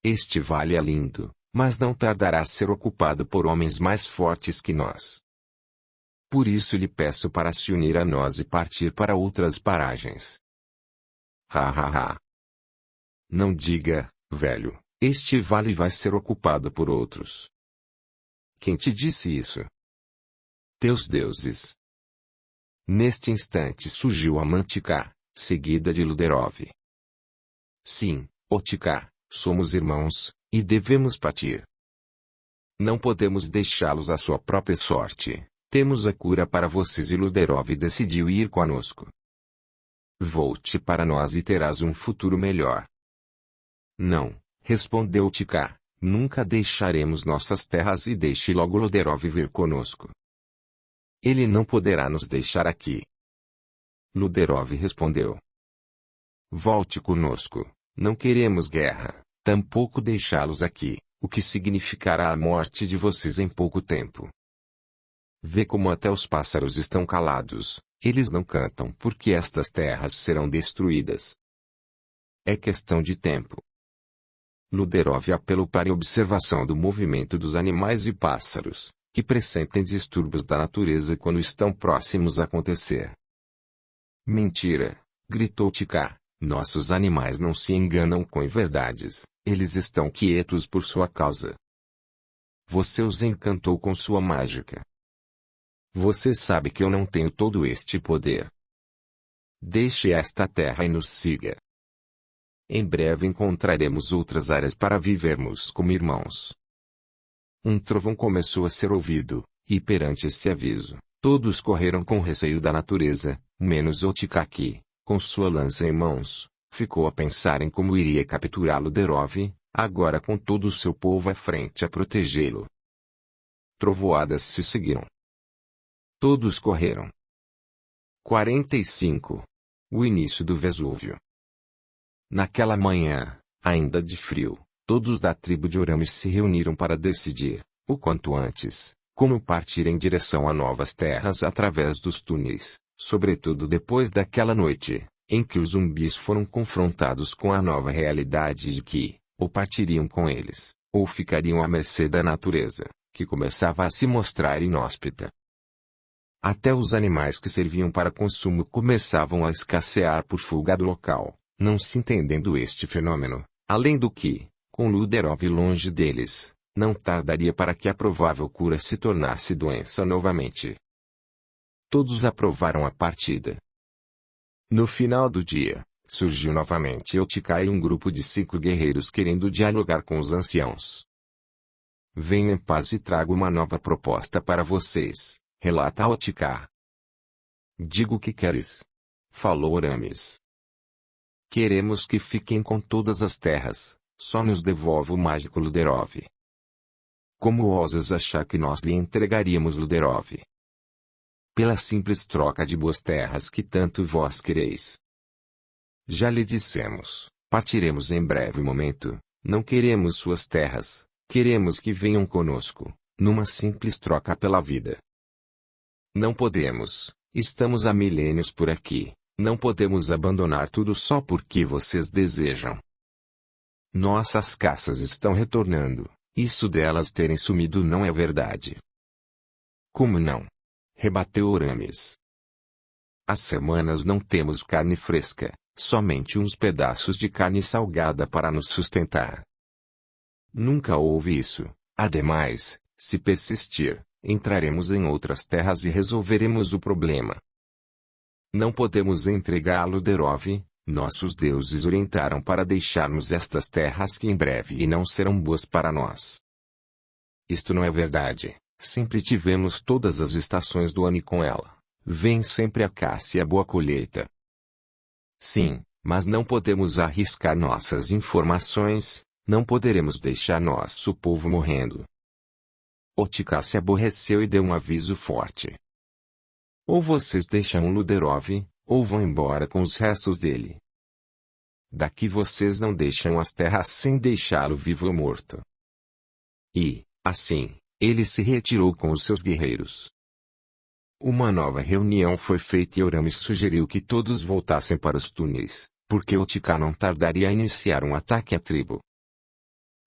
A: Este vale é lindo, mas não tardará a ser ocupado por homens mais fortes que nós. Por isso lhe peço para se unir a nós e partir para outras paragens. Ha ha ha. Não diga, velho, este vale vai ser ocupado por outros. Quem te disse isso? Teus deuses. Neste instante surgiu a Mantikar, seguida de Luderov. Sim, Otikar, somos irmãos, e devemos partir. Não podemos deixá-los à sua própria sorte, temos a cura para vocês e Luderov decidiu ir conosco. Volte para nós e terás um futuro melhor. Não, respondeu Otikar, nunca deixaremos nossas terras e deixe logo Luderov vir conosco. Ele não poderá nos deixar aqui. Luderov respondeu. Volte conosco, não queremos guerra, tampouco deixá-los aqui, o que significará a morte de vocês em pouco tempo. Vê como até os pássaros estão calados, eles não cantam porque estas terras serão destruídas. É questão de tempo. Luderov apelou para a observação do movimento dos animais e pássaros, que pressentem distúrbios da natureza quando estão próximos a acontecer. Mentira, gritou Otikar, Nossos animais não se enganam com inverdades, eles estão quietos por sua causa. Você os encantou com sua mágica. Você sabe que eu não tenho todo este poder. Deixe esta terra e nos siga. Em breve encontraremos outras áreas para vivermos como irmãos. Um trovão começou a ser ouvido, e perante esse aviso, todos correram com receio da natureza, menos Otikaki, com sua lança em mãos, ficou a pensar em como iria capturar Luderov, agora com todo o seu povo à frente a protegê-lo. Trovoadas se seguiram. Todos correram. 45. O início do Vesúvio. Naquela manhã, ainda de frio, todos da tribo de Orames se reuniram para decidir, o quanto antes, como partir em direção a novas terras através dos túneis, sobretudo depois daquela noite, em que os zumbis foram confrontados com a nova realidade de que, ou partiriam com eles, ou ficariam à mercê da natureza, que começava a se mostrar inóspita. Até os animais que serviam para consumo começavam a escassear por fuga do local, não se entendendo este fenômeno, além do que, com Luderov longe deles, não tardaria para que a provável cura se tornasse doença novamente. Todos aprovaram a partida. No final do dia, surgiu novamente Otikai e um grupo de 5 guerreiros querendo dialogar com os anciãos. Venho em paz e trago uma nova proposta para vocês, relata Otikai. Digo o que queres. Falou Orames. Queremos que fiquem com todas as terras, só nos devolva o mágico Luderov. Como ousas achar que nós lhe entregaríamos Luderov? Pela simples troca de boas terras que tanto vós quereis. Já lhe dissemos, partiremos em breve momento, não queremos suas terras, queremos que venham conosco, numa simples troca pela vida. Não podemos, estamos há milênios por aqui, não podemos abandonar tudo só porque vocês desejam. Nossas caças estão retornando, isso delas terem sumido não é verdade. Como não? Rebateu Orames. Há semanas não temos carne fresca, somente uns pedaços de carne salgada para nos sustentar. Nunca houve isso. Ademais, se persistir, entraremos em outras terras e resolveremos o problema. Não podemos entregar Luderov, nossos deuses orientaram para deixarmos estas terras que em breve não serão boas para nós. Isto não é verdade. Sempre tivemos todas as estações do ano e com ela, vem sempre a caça e a boa colheita. Sim, mas não podemos arriscar nossas informações, não poderemos deixar nosso povo morrendo. Otikai se aborreceu e deu um aviso forte. Ou vocês deixam Luderov, ou vão embora com os restos dele. Daqui vocês não deixam as terras sem deixá-lo vivo ou morto. E, assim, ele se retirou com os seus guerreiros. Uma nova reunião foi feita e Orames sugeriu que todos voltassem para os túneis, porque Otikai não tardaria a iniciar um ataque à tribo.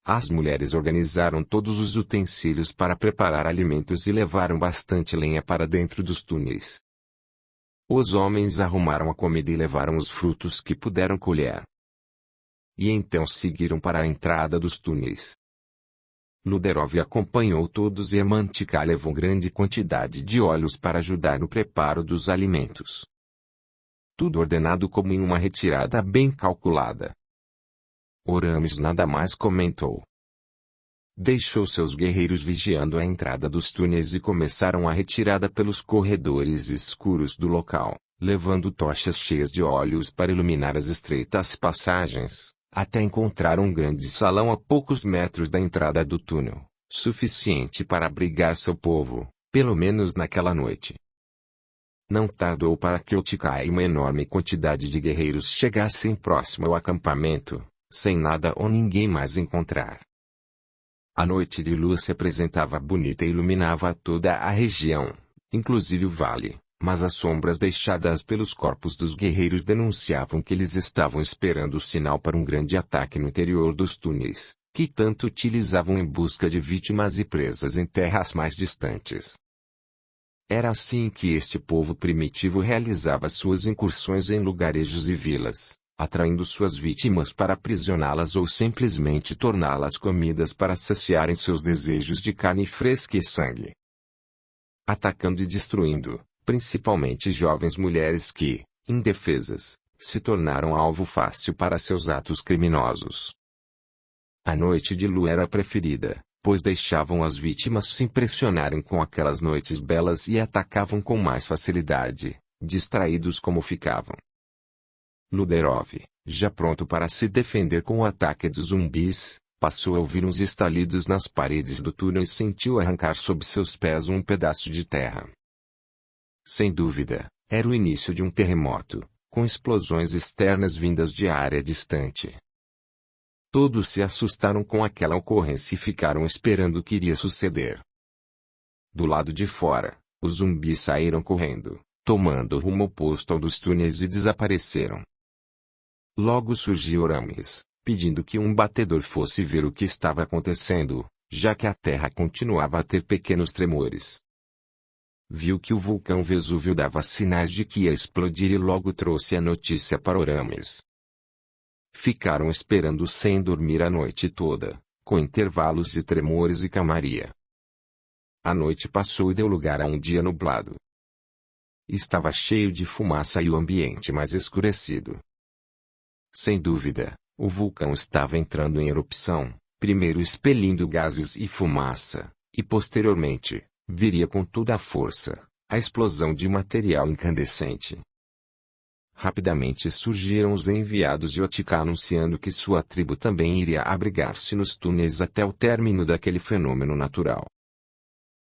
A: As mulheres organizaram todos os utensílios para preparar alimentos e levaram bastante lenha para dentro dos túneis. Os homens arrumaram a comida e levaram os frutos que puderam colher. E então seguiram para a entrada dos túneis. Luderov acompanhou todos e Amantikai levou grande quantidade de óleos para ajudar no preparo dos alimentos. Tudo ordenado como em uma retirada bem calculada. Orames nada mais comentou. Deixou seus guerreiros vigiando a entrada dos túneis e começaram a retirada pelos corredores escuros do local, levando tochas cheias de óleos para iluminar as estreitas passagens, até encontrar um grande salão a poucos metros da entrada do túnel, suficiente para abrigar seu povo, pelo menos naquela noite. Não tardou para que Otikai e uma enorme quantidade de guerreiros chegassem próximo ao acampamento, sem nada ou ninguém mais encontrar. A noite de lua se apresentava bonita e iluminava toda a região, inclusive o vale, mas as sombras deixadas pelos corpos dos guerreiros denunciavam que eles estavam esperando o sinal para um grande ataque no interior dos túneis, que tanto utilizavam em busca de vítimas e presas em terras mais distantes. Era assim que este povo primitivo realizava suas incursões em lugarejos e vilas, atraindo suas vítimas para aprisioná-las ou simplesmente torná-las comidas para saciarem seus desejos de carne fresca e sangue. Atacando e destruindo, principalmente jovens mulheres que, indefesas, se tornaram alvo fácil para seus atos criminosos. A noite de lua era a preferida, pois deixavam as vítimas se impressionarem com aquelas noites belas e atacavam com mais facilidade, distraídos como ficavam. Luderov, já pronto para se defender com o ataque dos zumbis, passou a ouvir uns estalidos nas paredes do túnel e sentiu arrancar sob seus pés um pedaço de terra. Sem dúvida, era o início de um terremoto, com explosões externas vindas de área distante. Todos se assustaram com aquela ocorrência e ficaram esperando o que iria suceder. Do lado de fora, os zumbis saíram correndo, tomando o rumo oposto ao dos túneis e desapareceram. Logo surgiu Oramis, pedindo que um batedor fosse ver o que estava acontecendo, já que a terra continuava a ter pequenos tremores. Viu que o vulcão Vesúvio dava sinais de que ia explodir e logo trouxe a notícia para Oramis. Ficaram esperando sem dormir a noite toda, com intervalos de tremores e calmaria. A noite passou e deu lugar a um dia nublado. Estava cheio de fumaça e o ambiente mais escurecido. Sem dúvida, o vulcão estava entrando em erupção, primeiro expelindo gases e fumaça, e posteriormente, viria com toda a força, a explosão de material incandescente. Rapidamente surgiram os enviados de Otica anunciando que sua tribo também iria abrigar-se nos túneis até o término daquele fenômeno natural.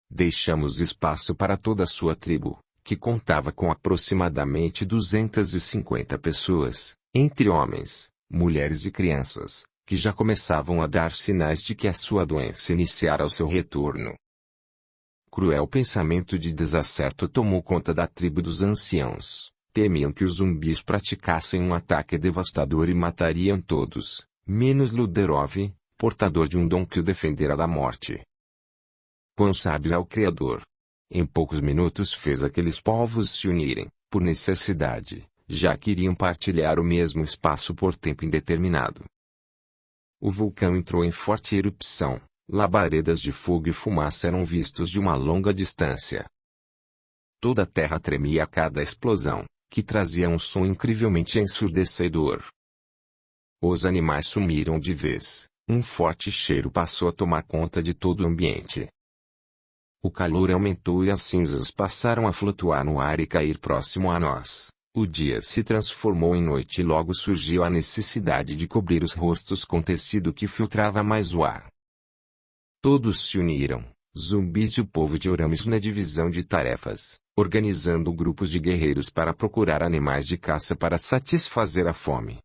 A: Deixamos espaço para toda a sua tribo, que contava com aproximadamente 250 pessoas, entre homens, mulheres e crianças, que já começavam a dar sinais de que a sua doença iniciara o seu retorno. Cruel pensamento de desacerto tomou conta da tribo dos anciãos. Temiam que os zumbis praticassem um ataque devastador e matariam todos, menos Luderov, portador de um dom que o defendera da morte. Quão sábio é o Criador! Em poucos minutos fez aqueles povos se unirem, por necessidade, já que iriam partilhar o mesmo espaço por tempo indeterminado. O vulcão entrou em forte erupção, labaredas de fogo e fumaça eram vistos de uma longa distância. Toda a terra tremia a cada explosão, que trazia um som incrivelmente ensurdecedor. Os animais sumiram de vez, um forte cheiro passou a tomar conta de todo o ambiente. O calor aumentou e as cinzas passaram a flutuar no ar e cair próximo a nós. O dia se transformou em noite e logo surgiu a necessidade de cobrir os rostos com tecido que filtrava mais o ar. Todos se uniram, zumbis e o povo de Oramis na divisão de tarefas, organizando grupos de guerreiros para procurar animais de caça para satisfazer a fome.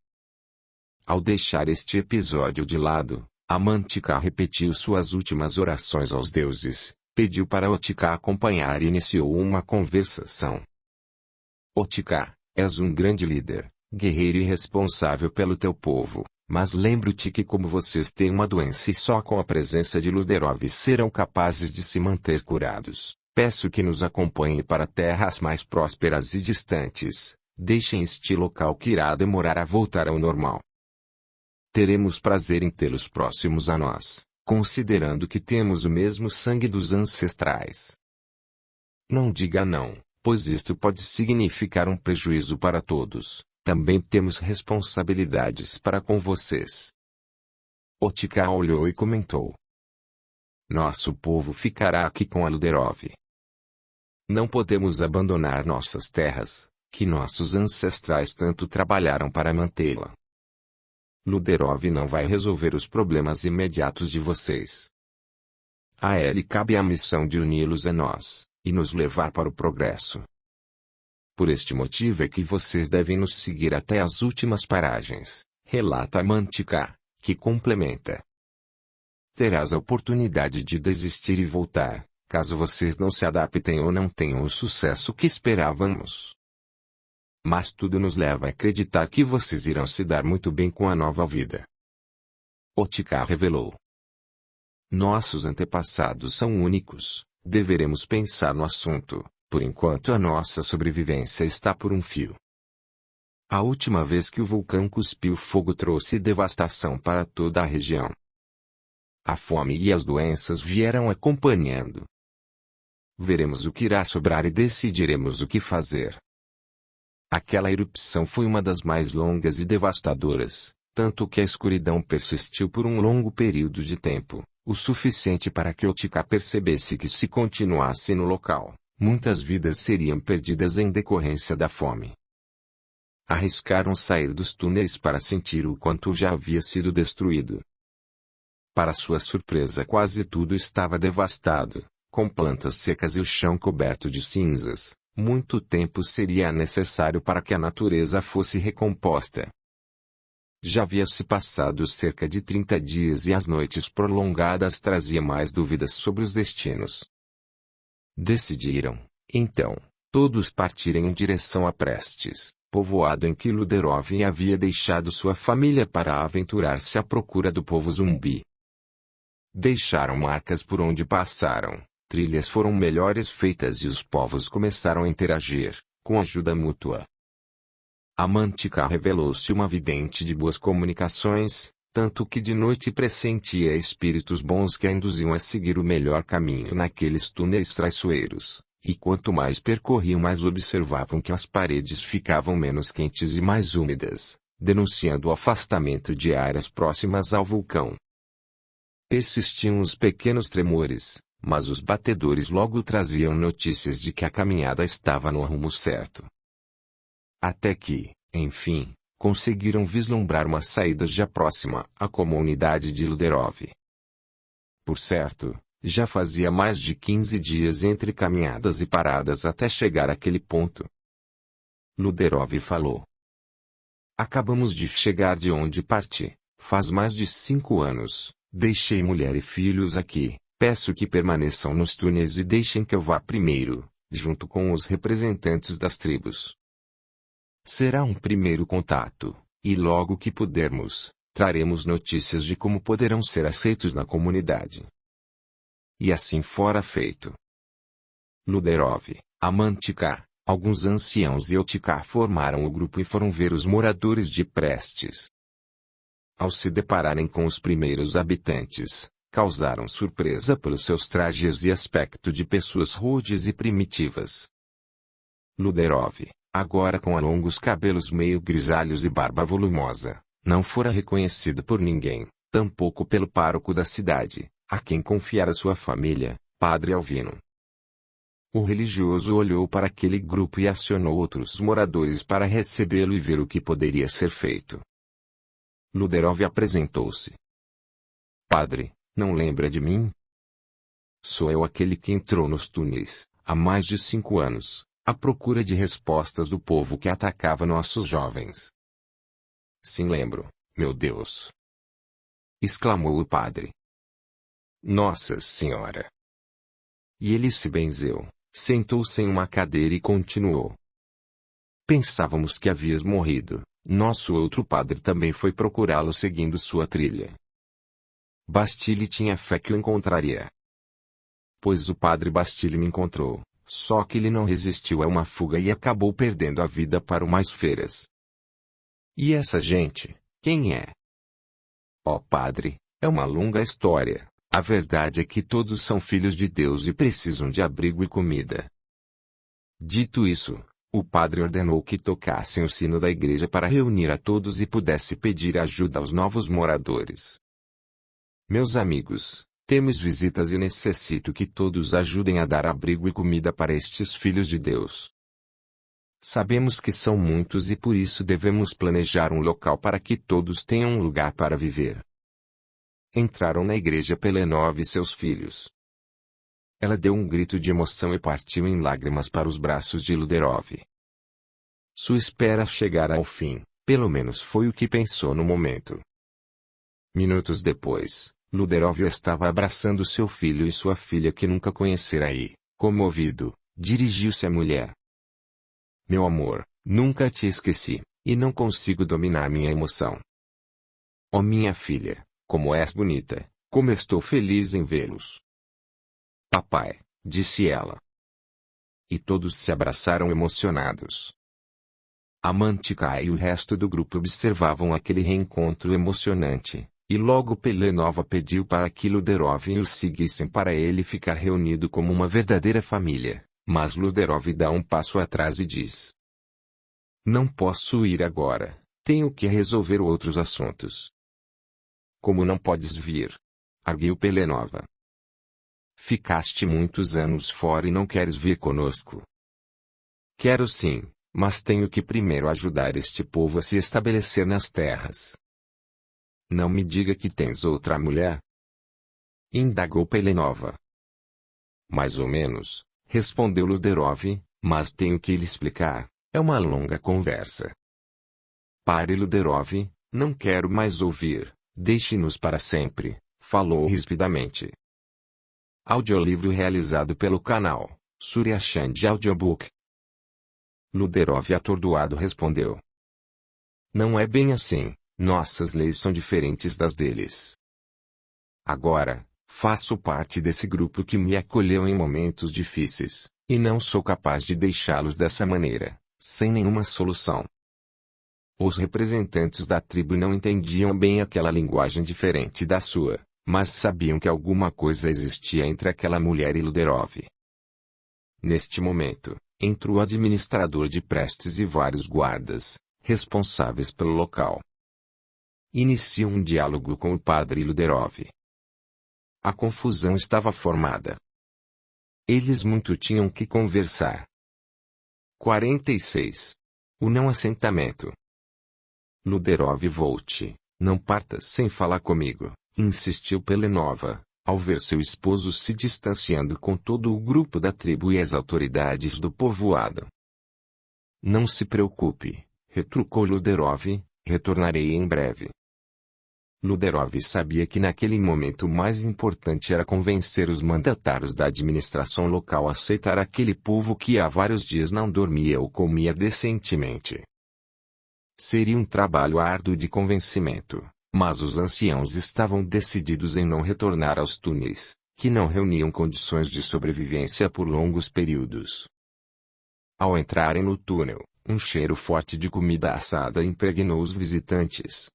A: Ao deixar este episódio de lado, a Mantica repetiu suas últimas orações aos deuses, pediu para Otica acompanhar e iniciou uma conversação. Otica, és um grande líder, guerreiro e responsável pelo teu povo, mas lembro-te que como vocês têm uma doença e só com a presença de Luderov serão capazes de se manter curados. Peço que nos acompanhe para terras mais prósperas e distantes. Deixem este local que irá demorar a voltar ao normal. Teremos prazer em tê-los próximos a nós, considerando que temos o mesmo sangue dos ancestrais. Não diga não, pois isto pode significar um prejuízo para todos. Também temos responsabilidades para com vocês. Otica olhou e comentou. Nosso povo ficará aqui com a Luderov. Não podemos abandonar nossas terras, que nossos ancestrais tanto trabalharam para mantê-la. Luderov não vai resolver os problemas imediatos de vocês. A ele cabe a missão de uni-los a nós, e nos levar para o progresso. Por este motivo é que vocês devem nos seguir até as últimas paragens, relata a Mantica, que complementa. Terás a oportunidade de desistir e voltar, caso vocês não se adaptem ou não tenham o sucesso que esperávamos. Mas tudo nos leva a acreditar que vocês irão se dar muito bem com a nova vida. Otica revelou. Nossos antepassados são únicos, deveremos pensar no assunto, por enquanto a nossa sobrevivência está por um fio. A última vez que o vulcão cuspiu fogo trouxe devastação para toda a região. A fome e as doenças vieram acompanhando. Veremos o que irá sobrar e decidiremos o que fazer. Aquela erupção foi uma das mais longas e devastadoras, tanto que a escuridão persistiu por um longo período de tempo, o suficiente para que Otica percebesse que se continuasse no local, muitas vidas seriam perdidas em decorrência da fome. Arriscaram sair dos túneis para sentir o quanto já havia sido destruído. Para sua surpresa, quase tudo estava devastado, com plantas secas e o chão coberto de cinzas. Muito tempo seria necessário para que a natureza fosse recomposta. Já havia se passado cerca de 30 dias e as noites prolongadas traziam mais dúvidas sobre os destinos. Decidiram, então, todos partirem em direção a Prestes, povoado em que Luderov havia deixado sua família para aventurar-se à procura do povo zumbi. Deixaram marcas por onde passaram, trilhas foram melhores feitas e os povos começaram a interagir, com ajuda mútua. A Mantica revelou-se uma vidente de boas comunicações, tanto que de noite pressentia espíritos bons que a induziam a seguir o melhor caminho naqueles túneis traiçoeiros. E quanto mais percorriam, mais observavam que as paredes ficavam menos quentes e mais úmidas, denunciando o afastamento de áreas próximas ao vulcão. Persistiam os pequenos tremores, mas os batedores logo traziam notícias de que a caminhada estava no rumo certo. Até que, enfim, conseguiram vislumbrar uma saída já próxima à comunidade de Luderov. Por certo, já fazia mais de 15 dias entre caminhadas e paradas até chegar àquele ponto. Luderov falou. Acabamos de chegar de onde parti, faz mais de 5 anos, deixei mulher e filhos aqui, peço que permaneçam nos túneis e deixem que eu vá primeiro, junto com os representantes das tribos. Será um primeiro contato, e logo que pudermos, traremos notícias de como poderão ser aceitos na comunidade. E assim fora feito. Luderov, a Mantica, alguns anciãos e Otica formaram o grupo e foram ver os moradores de Prestes. Ao se depararem com os primeiros habitantes, causaram surpresa pelos seus trajes e aspecto de pessoas rudes e primitivas. Luderov, agora com longos cabelos meio grisalhos e barba volumosa, não fora reconhecido por ninguém, tampouco pelo pároco da cidade, a quem confiara sua família, Padre Alvino. O religioso olhou para aquele grupo e acionou outros moradores para recebê-lo e ver o que poderia ser feito. Luderov apresentou-se. Padre, não lembra de mim? Sou eu aquele que entrou nos túneis, há mais de 5 anos, à procura de respostas do povo que atacava nossos jovens. Sim, lembro, meu Deus! Exclamou o padre. Nossa Senhora! E ele se benzeu, sentou-se em uma cadeira e continuou. Pensávamos que havias morrido, nosso outro padre também foi procurá-lo seguindo sua trilha. Bastille tinha fé que o encontraria. Pois o padre Bastille me encontrou, só que ele não resistiu a uma fuga e acabou perdendo a vida para o mais feiras. E essa gente, quem é? Ó padre, é uma longa história. A verdade é que todos são filhos de Deus e precisam de abrigo e comida. Dito isso, o padre ordenou que tocassem o sino da igreja para reunir a todos e pudesse pedir ajuda aos novos moradores. Meus amigos, temos visitas e necessito que todos ajudem a dar abrigo e comida para estes filhos de Deus. Sabemos que são muitos e por isso devemos planejar um local para que todos tenham um lugar para viver. Entraram na igreja Pelenov e seus filhos. Ela deu um grito de emoção e partiu em lágrimas para os braços de Luderov. Sua espera chegara ao fim, pelo menos foi o que pensou no momento. Minutos depois, Luderov estava abraçando seu filho e sua filha que nunca conhecera e, comovido, dirigiu-se à mulher. Meu amor, nunca te esqueci, e não consigo dominar minha emoção. Ó minha filha, como és bonita, como estou feliz em vê-los. Papai, disse ela. E todos se abraçaram emocionados. A Mantica e o resto do grupo observavam aquele reencontro emocionante, e logo Pelenova pediu para que Luderov e os seguissem para ele ficar reunido como uma verdadeira família, mas Luderov dá um passo atrás e diz: não posso ir agora, tenho que resolver outros assuntos. Como não podes vir? Arguiu Pelenova. Ficaste muitos anos fora e não queres vir conosco? Quero sim, mas tenho que primeiro ajudar este povo a se estabelecer nas terras. Não me diga que tens outra mulher? Indagou Pelenova. Mais ou menos, respondeu Luderov, mas tenho que lhe explicar, é uma longa conversa. Pare, Luderov, não quero mais ouvir, deixe-nos para sempre, falou rispidamente. Audiolivro realizado pelo canal Suryashanti Audiobook. Luderov atordoado respondeu: não é bem assim, nossas leis são diferentes das deles. Agora, faço parte desse grupo que me acolheu em momentos difíceis, e não sou capaz de deixá-los dessa maneira, sem nenhuma solução. Os representantes da tribo não entendiam bem aquela linguagem diferente da sua, mas sabiam que alguma coisa existia entre aquela mulher e Luderov. Neste momento, entrou o administrador de prestes e vários guardas, responsáveis pelo local. Iniciou um diálogo com o padre Luderov. A confusão estava formada. Eles muito tinham que conversar. 46. O não assentamento. Luderov, volte, não partas sem falar comigo, insistiu Pelenova, ao ver seu esposo se distanciando com todo o grupo da tribo e as autoridades do povoado. Não se preocupe, retrucou Luderov, retornarei em breve. Luderov sabia que naquele momento o mais importante era convencer os mandatários da administração local a aceitar aquele povo que há vários dias não dormia ou comia decentemente. Seria um trabalho árduo de convencimento, mas os anciãos estavam decididos em não retornar aos túneis, que não reuniam condições de sobrevivência por longos períodos. Ao entrarem no túnel, um cheiro forte de comida assada impregnou os visitantes.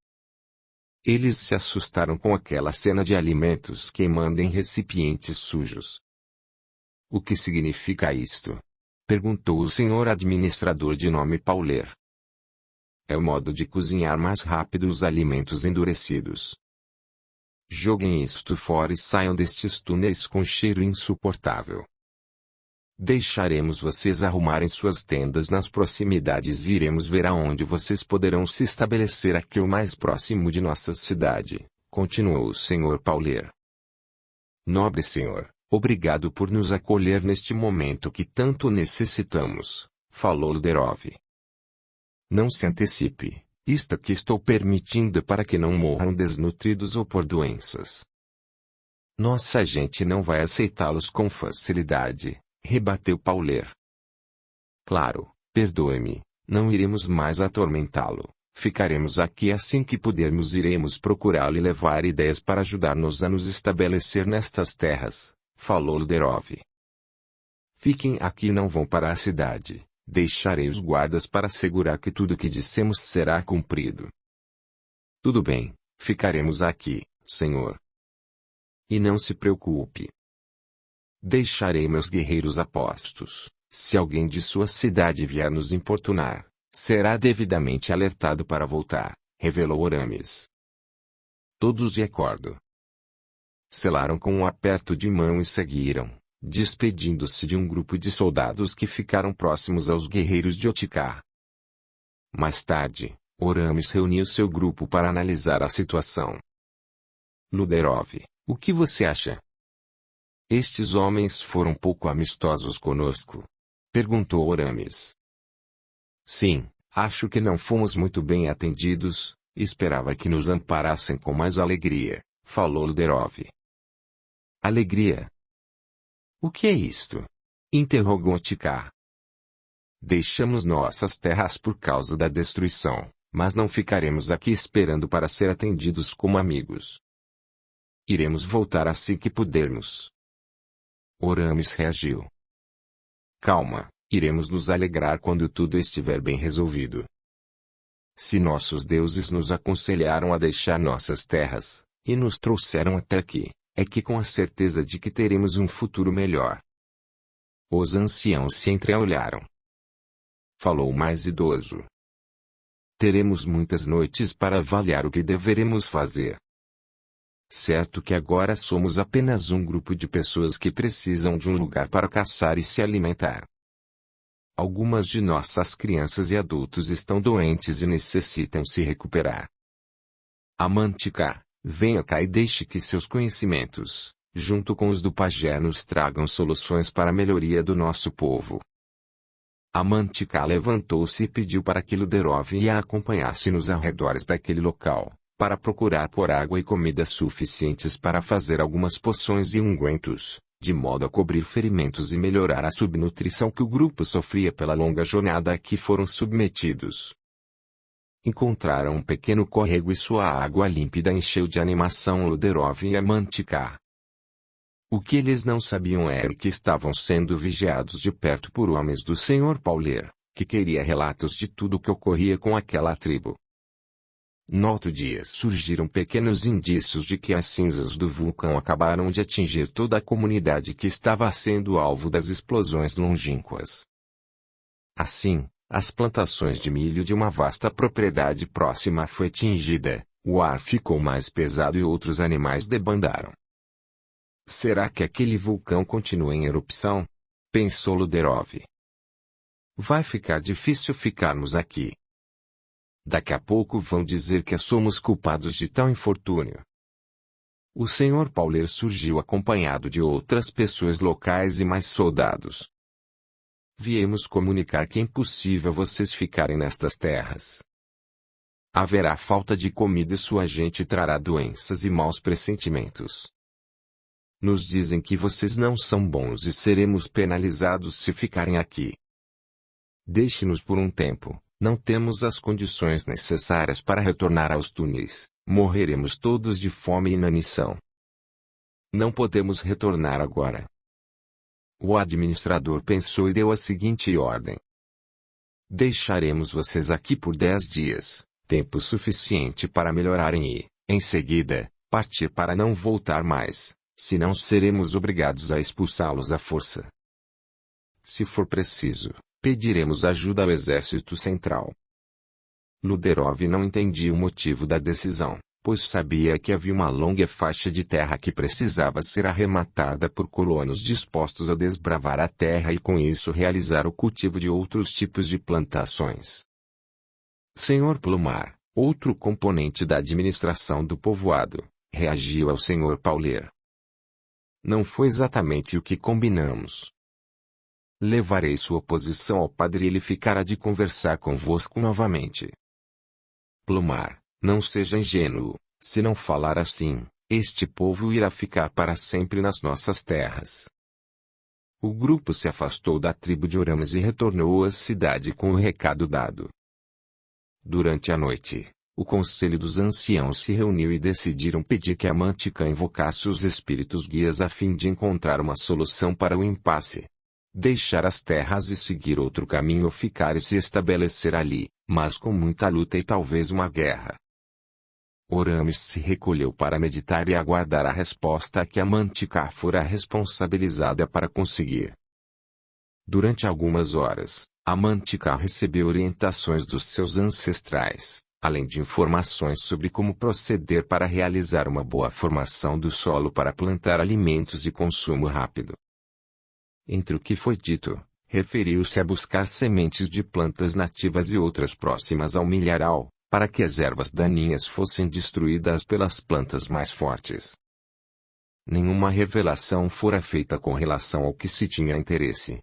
A: Eles se assustaram com aquela cena de alimentos queimando em recipientes sujos. O que significa isto? Perguntou o senhor administrador de nome Pauler. É o modo de cozinhar mais rápido os alimentos endurecidos. Joguem isto fora e saiam destes túneis com cheiro insuportável. Deixaremos vocês arrumarem suas tendas nas proximidades e iremos ver aonde vocês poderão se estabelecer aqui o mais próximo de nossa cidade, continuou o senhor Pauler. Nobre senhor, obrigado por nos acolher neste momento que tanto necessitamos, falou Luderov. Não se antecipe, isto aqui estou permitindo para que não morram desnutridos ou por doenças. Nossa gente não vai aceitá-los com facilidade, rebateu Pauler. Claro, perdoe-me, não iremos mais atormentá-lo, ficaremos aqui assim que pudermos iremos procurá-lo e levar ideias para ajudar-nos a nos estabelecer nestas terras, falou Luderov. Fiquem aqui e não vão para a cidade. Deixarei os guardas para assegurar que tudo o que dissemos será cumprido. Tudo bem, ficaremos aqui, senhor. E não se preocupe. Deixarei meus guerreiros a postos. Se alguém de sua cidade vier nos importunar, será devidamente alertado para voltar, revelou Orames. Todos de acordo. Selaram com um aperto de mão e seguiram, despedindo-se de um grupo de soldados que ficaram próximos aos guerreiros de Otikar. Mais tarde, Orames reuniu seu grupo para analisar a situação. Luderov, o que você acha? Estes homens foram pouco amistosos conosco? Perguntou Orames. Sim, acho que não fomos muito bem atendidos, esperava que nos amparassem com mais alegria, falou Luderov. Alegria? O que é isto? Interrogou Otikar. Deixamos nossas terras por causa da destruição, mas não ficaremos aqui esperando para ser atendidos como amigos. Iremos voltar assim que pudermos. Orames reagiu. Calma, iremos nos alegrar quando tudo estiver bem resolvido. se nossos deuses nos aconselharam a deixar nossas terras, e nos trouxeram até aqui, é que com a certeza de que teremos um futuro melhor. Os anciãos se entreolharam. Falou o mais idoso. Teremos muitas noites para avaliar o que deveremos fazer. Certo que agora somos apenas um grupo de pessoas que precisam de um lugar para caçar e se alimentar. Algumas de nossas crianças e adultos estão doentes e necessitam se recuperar. Amantica, venha cá e deixe que seus conhecimentos, junto com os do pajé, nos tragam soluções para a melhoria do nosso povo. Amantica levantou-se e pediu para que Luderov a acompanhasse nos arredores daquele local, para procurar por água e comida suficientes para fazer algumas poções e ungüentos, de modo a cobrir ferimentos e melhorar a subnutrição que o grupo sofria pela longa jornada a que foram submetidos. Encontraram um pequeno córrego e sua água límpida encheu de animação Luderov e Amantica. O que eles não sabiam era que estavam sendo vigiados de perto por homens do Sr. Pauler, que queria relatos de tudo o que ocorria com aquela tribo. No outro dia surgiram pequenos indícios de que as cinzas do vulcão acabaram de atingir toda a comunidade que estava sendo alvo das explosões longínquas. Assim, as plantações de milho de uma vasta propriedade próxima foi atingida, o ar ficou mais pesado e outros animais debandaram. Será que aquele vulcão continua em erupção? Pensou Luderov. Vai ficar difícil ficarmos aqui. Daqui a pouco vão dizer que somos culpados de tal infortúnio. O Sr. Pauler surgiu acompanhado de outras pessoas locais e mais soldados. Viemos comunicar que é impossível vocês ficarem nestas terras. Haverá falta de comida e sua gente trará doenças e maus pressentimentos. Nos dizem que vocês não são bons e seremos penalizados se ficarem aqui. Deixe-nos por um tempo. Não temos as condições necessárias para retornar aos túneis. Morreremos todos de fome e inanição. Não podemos retornar agora. O administrador pensou e deu a seguinte ordem. Deixaremos vocês aqui por 10 dias, tempo suficiente para melhorarem e, em seguida, partir para não voltar mais, senão seremos obrigados a expulsá-los à força. Se for preciso, pediremos ajuda ao exército central. Luderov não entendia o motivo da decisão, pois sabia que havia uma longa faixa de terra que precisava ser arrematada por colonos dispostos a desbravar a terra e com isso realizar o cultivo de outros tipos de plantações. Sr. Plumar, outro componente da administração do povoado, reagiu ao Sr. Pauler. Não foi exatamente o que combinamos. Levarei sua posição ao padre e ele ficará de conversar convosco novamente. Plumar, não seja ingênuo, se não falar assim, este povo irá ficar para sempre nas nossas terras. O grupo se afastou da tribo de Orames e retornou à cidade com o recado dado. Durante a noite, o conselho dos anciãos se reuniu e decidiram pedir que Amantica invocasse os espíritos guias a fim de encontrar uma solução para o impasse. Deixar as terras e seguir outro caminho ou ficar e se estabelecer ali, mas com muita luta e talvez uma guerra. Orames se recolheu para meditar e aguardar a resposta que Amantica fora responsabilizada para conseguir. Durante algumas horas, Amantica recebeu orientações dos seus ancestrais, além de informações sobre como proceder para realizar uma boa formação do solo para plantar alimentos de consumo rápido. Entre o que foi dito, referiu-se a buscar sementes de plantas nativas e outras próximas ao milharal, para que as ervas daninhas fossem destruídas pelas plantas mais fortes. Nenhuma revelação fora feita com relação ao que se tinha interesse.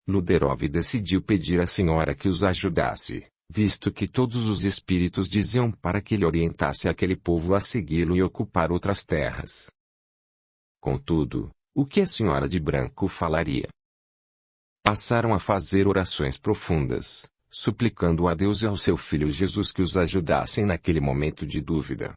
A: Luderov decidiu pedir à senhora que os ajudasse, visto que todos os espíritos diziam para que ele orientasse aquele povo a segui-lo e ocupar outras terras. Contudo, o que a senhora de branco falaria? Passaram a fazer orações profundas, suplicando a Deus e ao seu filho Jesus que os ajudassem naquele momento de dúvida.